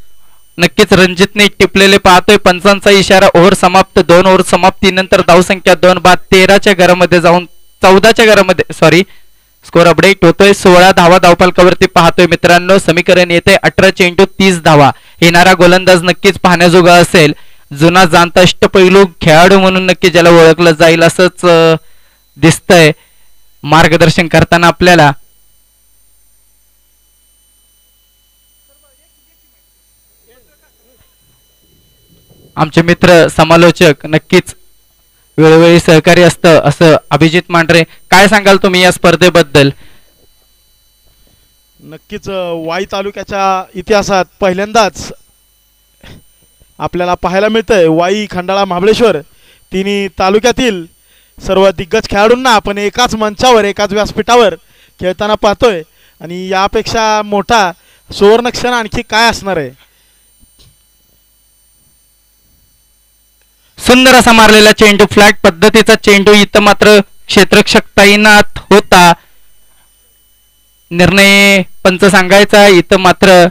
B: नक्कीच रणजितने टिपलेले पाहतोय. पंचांचा इशारा, ओव्हर समाप्त. 2 ओव्हर समाप्तीनंतर धावसंख्या 2 बाद 13च्या घरामध्ये जाऊन 14च्या घरामध्ये, सॉरी, स्कोर अपडेट होतोय. 16 धावा धावफलकावरती पाहतोय मित्रांनो. समीकरण येते 18 चेंडू 30 धावा. येणारा गोलंदाज नक्कीच पाहण्याजोगा असेल. जुना जाणता अष्टपैलू खेळाडू म्हणून नक्की ज्याला ओळखलं जाईल असंच दिसतंय मार्गदर्शन करताना आपल्याला. आमचे मित्र समालोचक नक्कीच वेळोवेळी सहकारी असतं असं अभिजित मांढरे. काय सांगाल तुम्ही या स्पर्धेबद्दल?
A: नक्कीच वाई तालुक्याच्या इतिहासात पहिल्यांदाच आपल्याला पाहायला मिळतंय. वाई, खंडाळा, महाबळेश्वर तिन्ही तालुक्यातील सर्व दिग्गज खेळाडूंना आपण एकाच मंचावर एकाच व्यासपीठावर खेळताना पाहतोय आणि यापेक्षा मोठा सुवर्णक्षण आणखी काय असणार आहे.
B: सुंदर असा मारलेला चेंडू, फ्लॅट पद्धतीचा चेंडू, इथं मात्र क्षेत्ररक्षक तैनात होता. निर्णय पंच सांगायचा, इथं मात्र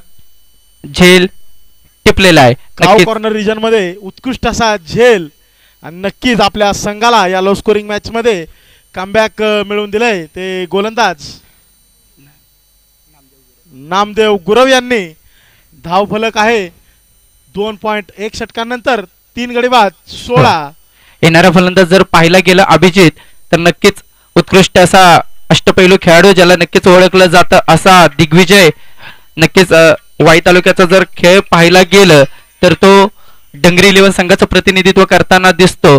B: झेल टिपलेला आहे.
A: गाव कॉर्नर रिजन मध्ये उत्कृष्ट असा झेल आणि नक्कीच आपल्या संघाला या लो स्कोरिंग मॅच मध्ये कमबॅक मिळवून दिलंय ते गोलंदाज नामदेव गुरव यांनी. धावफलक आहे 2.1 षटकांनंतर 3 गडी बाद 16.
B: येणारा फलंदाज जर पाहिला गेला अभिजित, तर नक्कीच उत्कृष्ट असा अष्टपैलू खेळाडू, ज्याला नक्कीच ओळखलं जातं असा दिग्विजय. नक्कीच वाई तालुक्याचा जर खेळ पाहायला गेलं तर तो डंगरी इलेव्हन संघाचं प्रतिनिधित्व करताना दिसतो.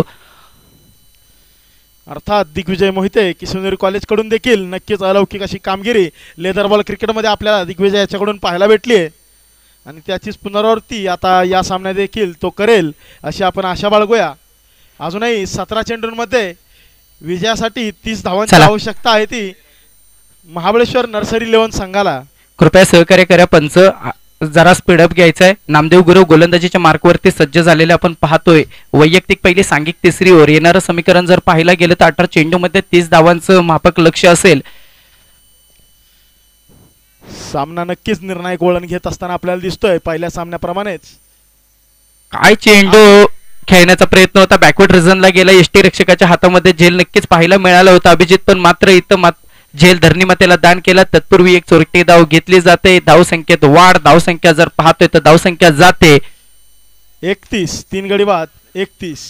A: अर्थात दिग्विजय मोहिते किशोरी कॉलेज कडून देखील नक्कीच अलौकिक अशी कामगिरी लेदर बॉल क्रिकेटमध्ये आपल्याला दिग्विजय याच्याकडून पाहायला भेटली आहे आणि त्याचीच पुनरावृत्ती आता या सामन्यात देखील तो करेल अशी आपण आशा बाळगूया. अजूनही 17 चेंडूंमध्ये विजयासाठी 30 धावांची आवश्यकता आहे ती महाबळेश्वर नर्सरी इलेव्हन संघाला.
B: कृपया सहकार्य करा पंच, जरा स्पीडअप घ्यायचा आहे. नामदेव गुरव गोलंदाजीच्या मार्कवरती सज्ज झालेले आपण पाहतोय. वैयक्तिक पहिली, सांघिक तिसरी ओव्हर. येणारं समीकरण जर पाहायला गेलं तर 18 चेंडूमध्ये 30 धावांचं माफक लक्ष असेल.
A: सामना नक्कीच निर्णायक वळण घेत असताना आपल्याला दिसतोय पहिल्या सामन्याप्रमाणेच.
B: काय चेंडू खेळण्याचा प्रयत्न होता, बॅकवर्ड रिझनला गेला. यष्टी रक्षकाच्या हातामध्ये झेल नक्कीच पाहायला मिळाला होता अभिजित, पण मात्र इथं झेल धरणीमातेला दान केला. तत्पूर्वी एक चोरटी धाव घेतली जाते. धावसंख्येत वाढ, धावसंख्या जर पाहतोय तर धावसंख्या जाते
A: 31. 3 गडी बाद 31.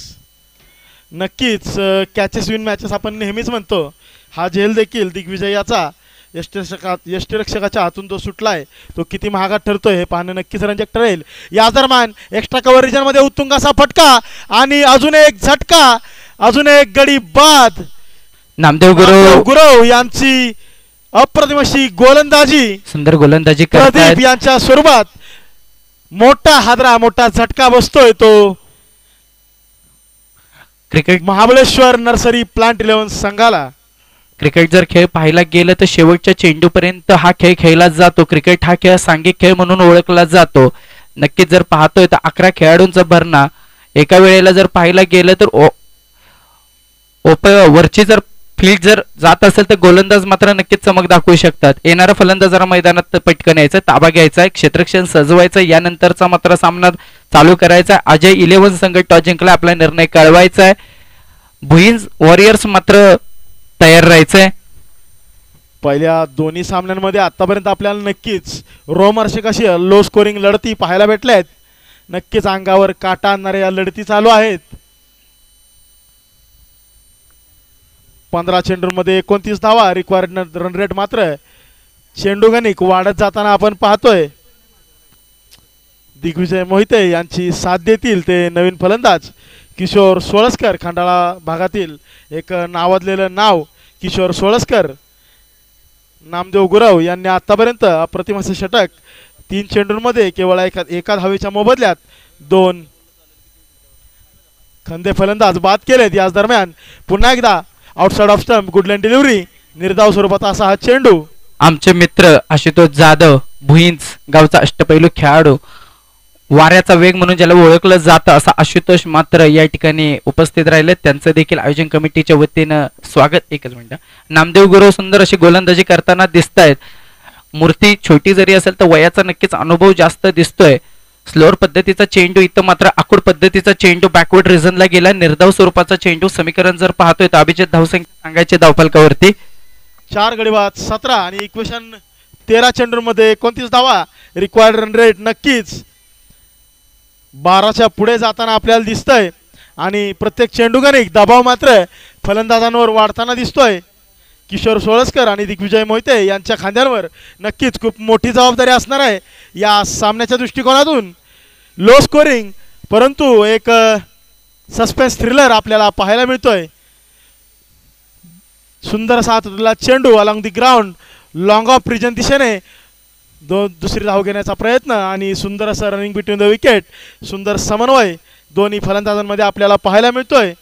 A: नक्कीच कॅचेस विन मॅचेस आपण नेहमीच म्हणतो. हा झेल देखील दिग्विजयाचा यष्टीरक्षकाच्या हातून जो सुटलाय तो किती महागात ठरतोय हे पाहणं नक्कीच रंजक ठरेल. या दरम्यान एक्स्ट्रा कव्हर रिजन मध्ये उत्तुंग असा फटका आणि अजून एक झटका, अजून एक गडी बाद.
B: नामदेव
A: गुरव यांची अप्रतिम अशी गोलंदाजी,
B: सुंदर गोलंदाजी
A: प्रदीप यांच्या स्वरूपात मोठा हादरा, मोठा झटका बसतोय तो
B: cricket
A: Mahabaleshwar nursery plant eleven संघाला.
B: क्रिकेट जर खेळ पाहायला गेलं तर शेवटच्या चेंडूपर्यंत हा खेळ खेळला जातो. क्रिकेट हा खेळ सांघिक खेळ म्हणून ओळखला जातो. नक्कीच जर पाहतोय तर 11 खेळाडूंचा भरणा एका वेळेला जर पाहायला गेलं तर वरची जर फील्ड जर जात असेल तर गोलंदाज मात्र नक्कीच चमक दाखवू शकतात. येणारा फलंदाजाला मैदानात पटकन यायचं, ताबा घ्यायचा, क्षेत्ररक्षण सजवायचं, यानंतरचा मात्र सामना चालू करायचा. अजय इलेव्हन संघ टॉस जिंकला, आपला निर्णय कळवायचा आहे. भुईंज वॉरियर्स मात्र तयार राहायचंय.
A: पहिल्या दोन्ही सामन्यांमध्ये आतापर्यंत आपल्याला नक्कीच रोमहर्षक अशी लो स्कोरिंग लढती पाहायला भेटल्या आहेत. नक्कीच अंगावर काटा आणणाऱ्या या लढती चालू आहेत. 15 चेंडूंमध्ये 29 धावा, रिक्वायर्ड रन रेट मात्र चेंडू गणिक वाढत जाताना आपण पाहतोय. दिग्विजय मोहिते यांची साथ देतील ते नवीन फलंदाज किशोर सोळसकर. खंडाळा भागातील एक नावाजलेलं नाव किशोर सोळसकर. नामदेव गुरव यांनी आतापर्यंत अप्रतिम असे षटक 3 चेंडूंमध्ये केवळ एका धावेच्या मोबदल्यात 2 खंदे फलंदाज बाद केलेत. याच दरम्यान पुन्हा एकदा outside off stump, good length delivery, निर्धाव स्वरूपाचा असा हा चेंडू.
B: आमचे मित्र आशुतोष जाधव, भुईंज गावचा अष्टपैलू खेळाडू, वाऱ्याचा वेग म्हणून ज्याला ओळखलं जातं असा आशुतोष मात्र या ठिकाणी उपस्थित राहिले. त्यांचं देखील आयोजन कमिटीच्या वतीनं स्वागत. एकच मिनिट. नामदेव गुरव सुंदर अशी गोलंदाजी करताना दिसत आहेत. मूर्ती छोटी जरी असेल तर वयाचा नक्कीच अनुभव जास्त दिसतोय. स्लोअर पद्धतीचा चेंडू, इथं मात्र आखूड पद्धतीचा चेंडू बॅकवर्ड रिझनला गेला. निर्धाव स्वरूपाचा चेंडू. समीकरण जर पाहतोय तर अभिजित धावसंख्या सांगायचे धावफलकावरती
A: 4 गडी बाद 17 आणि इक्वेशन 13 चेंडूंमध्ये 29 धावा, रिक्वायर्ड रन रेट नक्कीच 12च्या पुढे जाताना आपल्याला दिसतंय आणि प्रत्येक चेंडू गणिक दबाव मात्र फलंदाजांवर वाढताना दिसतोय. किशोर सोळसकर आणि दिग्विजय मोहिते यांच्या खांद्यांवर नक्कीच खूप मोठी जबाबदारी असणार आहे या सामन्याच्या दृष्टिकोनातून. लो स्कोरिंग परंतु एक सस्पेन्स थ्रिलर आपल्याला पाहायला मिळतोय. सुंदर असा हातातला चेंडू along the ground, long off region दिशेने दुसरी धाव घेण्याचा प्रयत्न आणि सुंदर असं रनिंग बिटवीन द विकेट, सुंदर समन्वय दोन्ही फलंदाजांमध्ये आपल्याला पाहायला मिळतोय.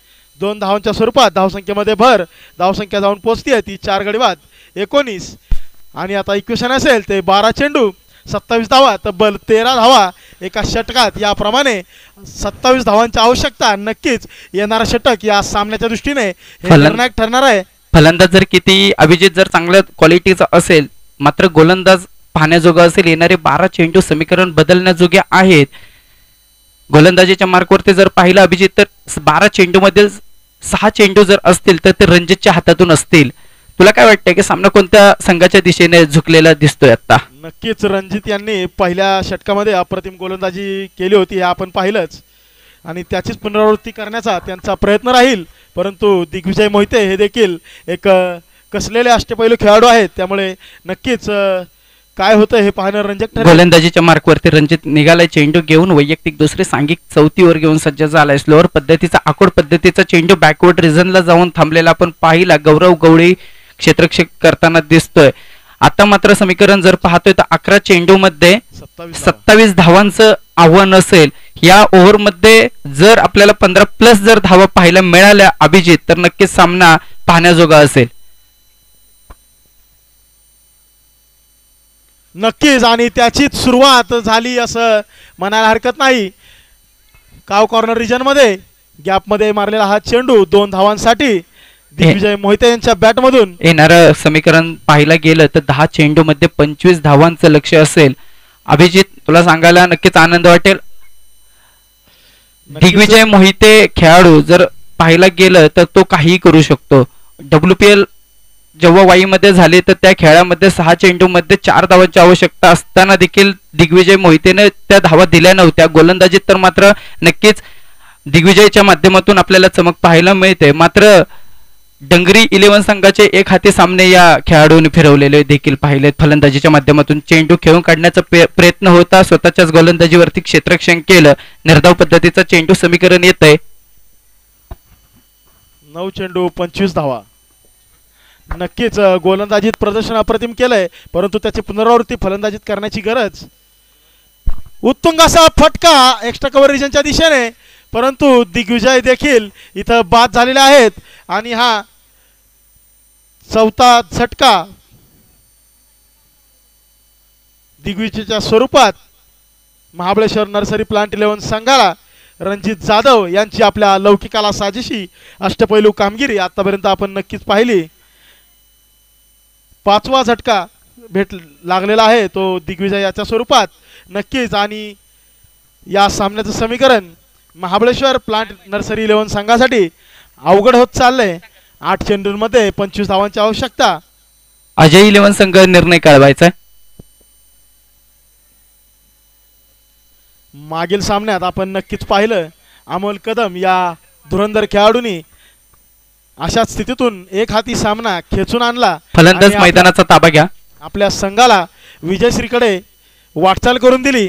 A: 2 धावांच्या स्वरूपात धावसंख्येमध्ये भर, धावसंख्या जाऊन पोहोचते ती 4 गडी बाद 19. आणि आता इक्वेशन असेल ते 12 चेंडू 27 धावा, तब्बल 13 धावा एका षटकात. याप्रमाणे 27 धावांची आवश्यकता. नक्कीच येणारा षटक या सामन्याच्या दृष्टीने हे निर्णायक ठरणार आहे.
B: फलंदाज जर किती अभिजित जर चांगल्या क्वालिटीचा असेल, मात्र गोलंदाज पाहण्याजोगा असेल. येणारे 12 चेंडू समीकरण बदलण्याजोगे आहेत. गोलंदाजीच्या मार्कवरती जर पाहिलं अभिजित, तर 12 चेंडू मध्ये 6 चेंडू जर असतील तर ते रणजितच्या हातातून असतील. तुला काय वाटतंय की सामना कोणत्या संघाच्या दिशेने झुकलेला दिसतोय आता?
A: नक्कीच रणजित यांनी पहिल्या षटकामध्ये अप्रतिम गोलंदाजी केली होती, हे आपण पाहिलंच, आणि त्याचीच पुनरावृत्ती करण्याचा त्यांचा प्रयत्न राहील. परंतु दिग्विजय मोहिते हे देखील एक कसलेले अष्टपैलू खेळाडू आहेत, त्यामुळे नक्कीच काय होतं हे पाहणं रंजक ठरेल.
B: गोलंदाजीच्या मार्कवरती रणजित निघालाय, चेंडू घेऊन वैयक्तिक दुसरे सांघिक चौथीवर घेऊन सज्ज झालाय. स्लोअर पद्धतीचा आखोड पद्धतीचा चेंडू बॅकवर्ड रिझनला जाऊन थांबलेला आपण पाहिला. गौरव गवळी क्षेत्रक्षेप करताना दिसतोय. आता मात्र समीकरण जर पाहतोय तर 11 चेंडू मध्ये 27 धावांचं आव्हान असेल. या ओव्हरमध्ये जर आपल्याला 15+ जर धावा पाहायला मिळाल्या अभिजित, तर नक्कीच सामना पाहण्याजोगा असेल.
A: नक्कीच, आणि त्याचीच सुरुवात झाली असं म्हणायला हरकत नाही. काव कॉर्नर रिजनमध्ये गॅपमध्ये मारलेला हा चेंडू 2 धावांसाठी दिग्विजय मोहिते यांच्या बॅटमधून.
B: येणारं समीकरण पाहायला गेलं तर 10 चेंडू मध्ये 25 धावांचं लक्ष असेल. अभिजित, तुला सांगायला नक्कीच आनंद वाटेल, दिग्विजय मोहिते खेळाडू जर पाहायला गेलं तर तो काहीही करू शकतो. WPL जेव्हा वाईमध्ये झाले तर त्या खेळामध्ये 6 चेंडू मध्ये 4 धावांची आवश्यकता असताना देखील दिग्विजय मोहितेने त्या धावा दिल्या नव्हत्या. गोलंदाजीत तर मात्र नक्कीच दिग्विजयच्या माध्यमातून आपल्याला चमक पाहायला मिळते. मात्र डंगरी 11 संघाचे एक हाती सामने या खेळाडूंनी फिरवलेले देखील पाहिले. फलंदाजीच्या माध्यमातून चेंडू खेळून काढण्याचा प्रयत्न होता, स्वतःच्याच गोलंदाजीवरती क्षेत्ररक्षण केलं. निर्धाव पद्धतीचा चेंडू समीकरण येत आहे.
A: 9 चेंडू 25 धावा. नक्कीच गोलंदाजीत प्रदर्शन अप्रतिम केलंय, परंतु त्याची पुनरावृत्ती फलंदाजीत करण्याची गरज. उत्तुंग असा फटका एक्स्ट्रा कव्हर रिजनच्या दिशेने, परंतु दिग्विजय देखील इथं बाद झालेले आहेत. आणि हा 4था झटका दिग्विजयच्या स्वरूपात महाबळेश्वर नर्सरी प्लांट 11 संघाला रणजित जाधव यांची आपल्या लौकिकाला साजेशी अष्टपैलू कामगिरी आतापर्यंत आपण नक्कीच पाहिली. 5वा झटका भेट लागलेला आहे तो दिग्विजय याच्या स्वरूपात नक्कीच. आणि या सामन्याचं समीकरण महाबळेश्वर प्लांट नर्सरी 11 संघासाठी अवघड होत चाललंय. 8 चेंडूंमध्ये 25 धावांची आवश्यकता.
B: अजय 11 संघ निर्णय कळवायचा.
A: मागील सामन्यात आपण नक्कीच पाहिलं अमोल कदम या धुरंधर खेळाडूंनी अशाच स्थितीतून एक हाती सामना खेचून आणला.
B: फलंदाज मैदानाचा ताबा घ्या,
A: आपल्या संघाला विजयश्रीकडे वाटचाल करून दिली.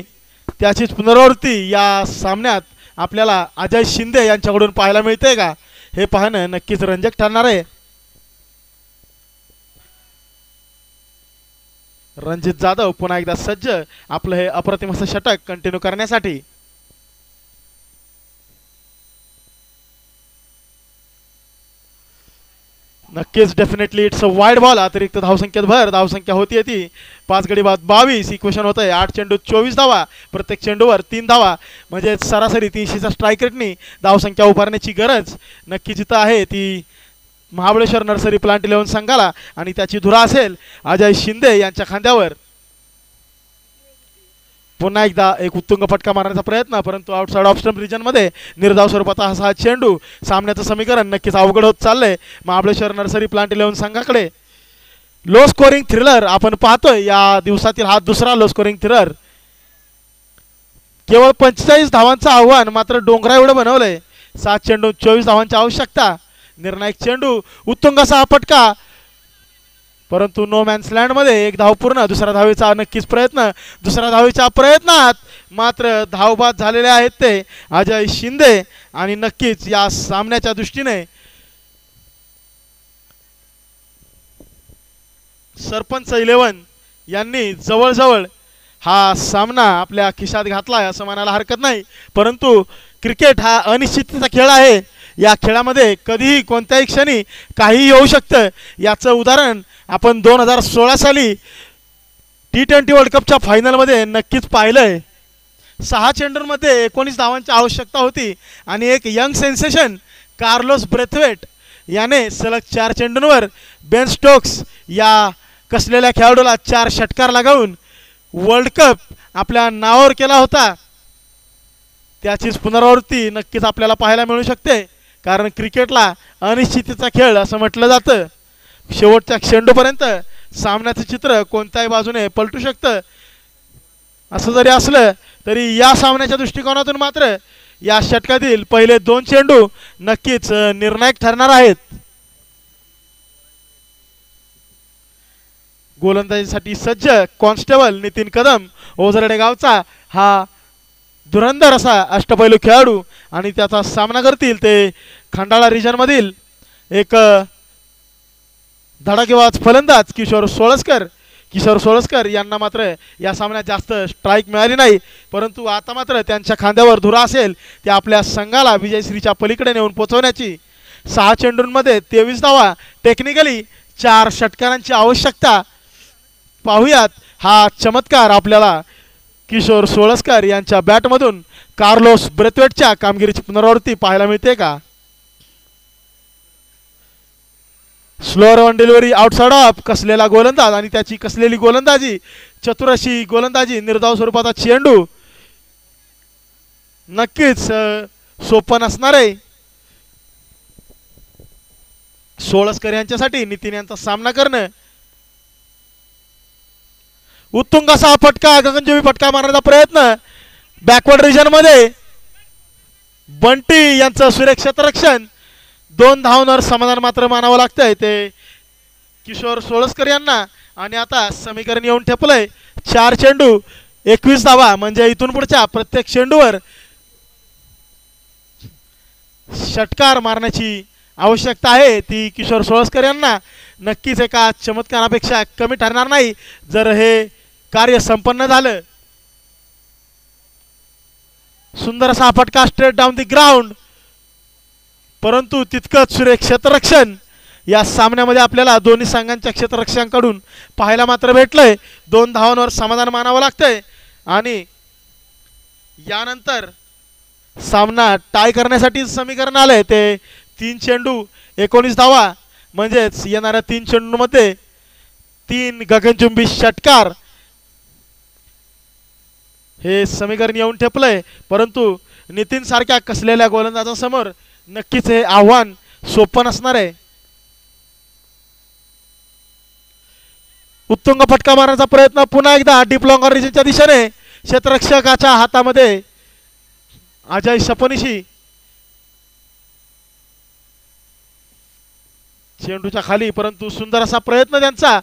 A: त्याचीच पुनरावृत्ती या सामन्यात आपल्याला अजय शिंदे यांच्याकडून पाहायला मिळते का हे पाहणं नक्कीच रंजक ठरणार आहे. रणजित जाधव पुन्हा एकदा सज्ज आपलं हे अप्रतिम असं षटक कंटिन्यू करण्यासाठी. नक्कीच definitely it's a wide ball. अतिरिक्त धावसंख्येत भर, धावसंख्या होती ती 5 गडी बाद 22. इक्वेशन होत आहे 8 चेंडू 24 धावा, प्रत्येक चेंडूवर 3 धावा, म्हणजे सरासरी 300चा स्ट्राईक रेटनी धावसंख्या उभारण्याची गरज नक्कीच इथं आहे ती महाबळेश्वर नर्सरी प्लांट 11 संघाला. आणि त्याची धुरा असेल अजय शिंदे यांच्या खांद्यावर. पुन्हा एकदा एक उत्तुंग फटका मारण्याचा प्रयत्न, परंतु आउटसाइड ऑफ स्टंप रिजनमध्ये निर्धाव स्वरूपाचा हा चेंडू. सामन्याचं समीकरण नक्कीच अवघड होत चाललंय महाबळेश्वर नर्सरी प्लांट 11 संघाकडे. लो स्कोरिंग थ्रिलर आपण पाहतोय या दिवसातील हा दुसरा लो स्कोरिंग थ्रिलर. केवळ 45 धावांचं आव्हान मात्र डोंगरा एवढं बनवलंय. 7 चेंडू 24 धावांची आवश्यकता. निर्णायक चेंडू, उत्तुंग असा हा फटका, परंतु नो मॅन्स लँडमध्ये 1 धाव पूर्ण. दुसऱ्या धावेचा नक्कीच प्रयत्न, दुसऱ्या धावेच्या प्रयत्नात मात्र धावबाद झालेले आहेत ते अजय शिंदे. आणि नक्कीच या सामन्याच्या दृष्टीने सरपंच 11 यांनी जवळजवळ हा सामना आपल्या खिशात घातला असं म्हणायला हरकत नाही, परंतु क्रिकेट हा अनिश्चिततेचा खेळ आहे. या खेळामध्ये कधीही कोणत्याही क्षणी काहीही होऊ शकतं. याचं उदाहरण आपण 2016 साली T20 वर्ल्ड कपच्या फायनलमध्ये नक्कीच पाहिलं आहे. 6 चेंडूंमध्ये 19 धावांची आवश्यकता होती आणि एक यंग सेन्सेशन कार्लोस ब्रेथवेट याने सलग 4 चेंडूंवर बेन स्टोक्स या कसलेल्या खेळाडूला 4 षटकार लगावून वर्ल्ड कप आपल्या नावावर केला होता. त्याचीच पुनरावृत्ती नक्कीच आपल्याला पाहायला मिळू शकते, कारण क्रिकेटला अनिश्चिततेचा खेळ असं म्हटलं जातं. शेवटच्या चेंडूपर्यंत सामन्याचं चित्र कोणत्याही बाजूने पलटू शकतं. असं जरी असलं तरी या सामन्याच्या दृष्टिकोनातून मात्र या षटकातील पहिले 2 चेंडू नक्कीच निर्णायक ठरणार आहेत. गोलंदाजीसाठी सज्ज कॉन्स्टेबल नितीन कदम ओझरडे गावचा हा धुरंधर असा अष्टपैलू खेळाडू आणि त्याचा सामना करतील ते खंडाळा रिजनमधील एक धडाकेबाज फलंदाज किशोर सोळसकर यांना मात्र या सामन्यात जास्त स्ट्राईक मिळाली नाही, परंतु आता मात्र त्यांच्या खांद्यावर धुरा असेल ते आपल्या संघाला विजयश्रीच्या पलीकडे नेऊन पोहोचवण्याची. 6 चेंडूंमध्ये 23 धावा, टेक्निकली 4 षटकारांची आवश्यकता. पाहुयात हा चमत्कार आपल्याला किशोर सोळसकर यांच्या बॅटमधून कार्लोस ब्रेथवेटच्या कामगिरीची पुनरावृत्ती पाहायला मिळते का. Slower on delivery outside off कसलेला गोलंदाज आणि त्याची कसलेली गोलंदाजी, चतुर अशी गोलंदाजी, निर्धाव स्वरूपाचा चेंडू नक्कीच सोपं नसणार आहे सोळसकर यांच्यासाठी. नितीन यांचा सामना करणं. उत्तुंग असा फटका, गगनचुंबी फटका मारण्याचा प्रयत्न बॅकवर्ड रिजन मध्ये. बंटी यांचं सुरक्षित रक्षण. 2 धावांवर समाधान मात्र मानावं लागतंय ते किशोर सोळसकर यांना. आणि आता समीकरण येऊन ठेपलंय. 4 चेंडू 21 धावा, म्हणजे इथून पुढच्या प्रत्येक चेंडूवर षटकार मारण्याची आवश्यकता आहे ती किशोर सोळसकर यांना. नक्कीच एका चमत्कारापेक्षा कमी ठरणार नाही जर हे कार्य संपन्न झालं. सुंदर असा फटका स्ट्रेट डाऊन दी ग्राउंड, परंतु तितकंच सुरेख क्षेत्ररक्षण या सामन्यामध्ये आपल्याला दोन्ही संघांच्या क्षेत्ररक्षकांकडून पाहायला मात्र भेटलंय. 2 धावांवर समाधान मानावं लागतंय आणि यानंतर सामना टाय करण्यासाठी समीकरण आलंय ते 3 चेंडू 19 धावा, म्हणजेच येणाऱ्या 3 चेंडूंमध्ये 3 गगनचुंबी षटकार हे समीकरण येऊन ठेपलंय. परंतु नितीन सारख्या कसलेल्या गोलंदाजासमोर नक्कीच हे आव्हान सोपं नसणार आहे. उत्तुंग फटका मारण्याचा प्रयत्न पुन्हा एकदा डीप लॉंग ऑरिजिनच्या दिशेने. क्षेत्ररक्षकाच्या हातामध्ये अजय सपनिशी. चेंडूच्या खाली, परंतु सुंदर असा प्रयत्न त्यांचा.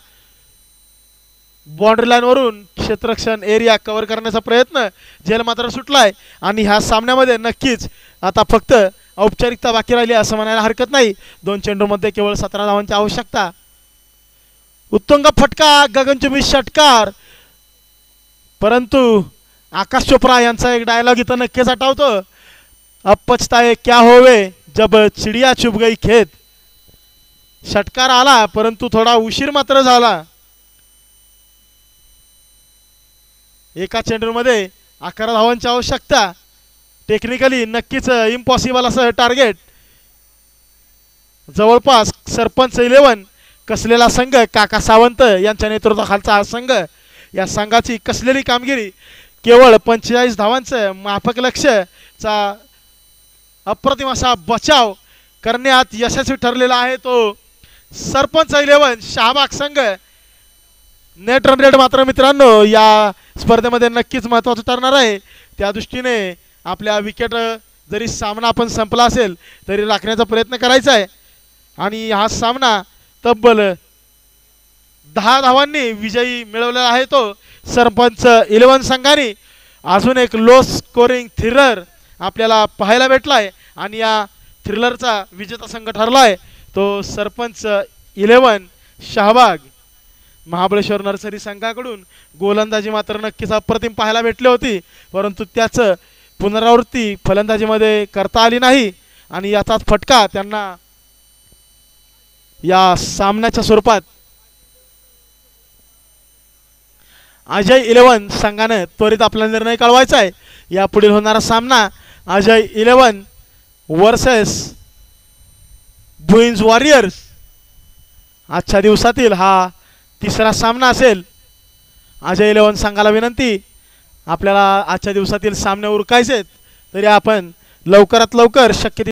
A: बाउंड्री लाईन वरून क्षेत्ररक्षण एरिया कव्हर करण्याचा प्रयत्न. झेल मात्र सुटलाय आणि ह्या सामन्यामध्ये नक्कीच आता फक्त औपचारिकता बाकी राहिली असं म्हणायला हरकत नाही. 2 चेंडूमध्ये केवळ 17 धावांची आवश्यकता. उत्तुंग फटका, गगनचुंबी षटकार, परंतु आकाश चोप्रा यांचा एक डायलॉग इथं नक्कीच आठवतो. अब पछताए क्या होवे जब चिडिया चुभ गई खेत. षटकार आला परंतु थोडा उशीर मात्र झाला. एका चेंडूमध्ये 11 धावांची आवश्यकता. टेक्निकली नक्कीच इम्पॉसिबल असं टार्गेट. जवळपास सरपंच 11 कसलेला संघ काका सावंत यांच्या नेतृत्वाखालचा हा संघ, या संघाची कसलेली कामगिरी केवळ 45 धावांचं माफक लक्ष्यचा अप्रतिम असा बचाव करण्यात यशस्वी ठरलेला आहे तो सरपंच 11 शहाबाग संघ. नेट रन रेट मात्र मित्रांनो या स्पर्धेमध्ये नक्कीच महत्त्वाचं ठरणार आहे. त्या दृष्टीने आपल्या विकेट जरी सामना आपण संपला असेल तरी राखण्याचा प्रयत्न करायचा आहे. आणि हा सामना तब्बल 10 धावांनी विजयी मिळवलेला आहे तो सरपंच 11 संघाने. अजून एक लो स्कोरिंग थ्रिलर आपल्याला पाहायला भेटला आहे आणि या थ्रिलरचा विजेता संघ ठरला आहे तो सरपंच 11 शहाबाग. महाबळेश्वर नर्सरी संघाकडून गोलंदाजी मात्र नक्कीच अप्रतिम पाहायला भेटली होती, परंतु त्याचं पुनरावृत्ती फलंदाजीमध्ये करता आली नाही आणि याचाच फटका त्यांना या सामन्याच्या स्वरूपात अजय 11 संघाने त्वरित आपला निर्णय कळवायचा आहे. यापुढील होणारा सामना अजय 11 वर्सेस बुईन्स वॉरियर्स आजच्या दिवसातील हा तिसरा सामना असेल. अजय 11 संघाला विनंती, आपल्याला आजच्या दिवसातील सामने उरकायचे तरी आपण लवकरात लवकर शक्य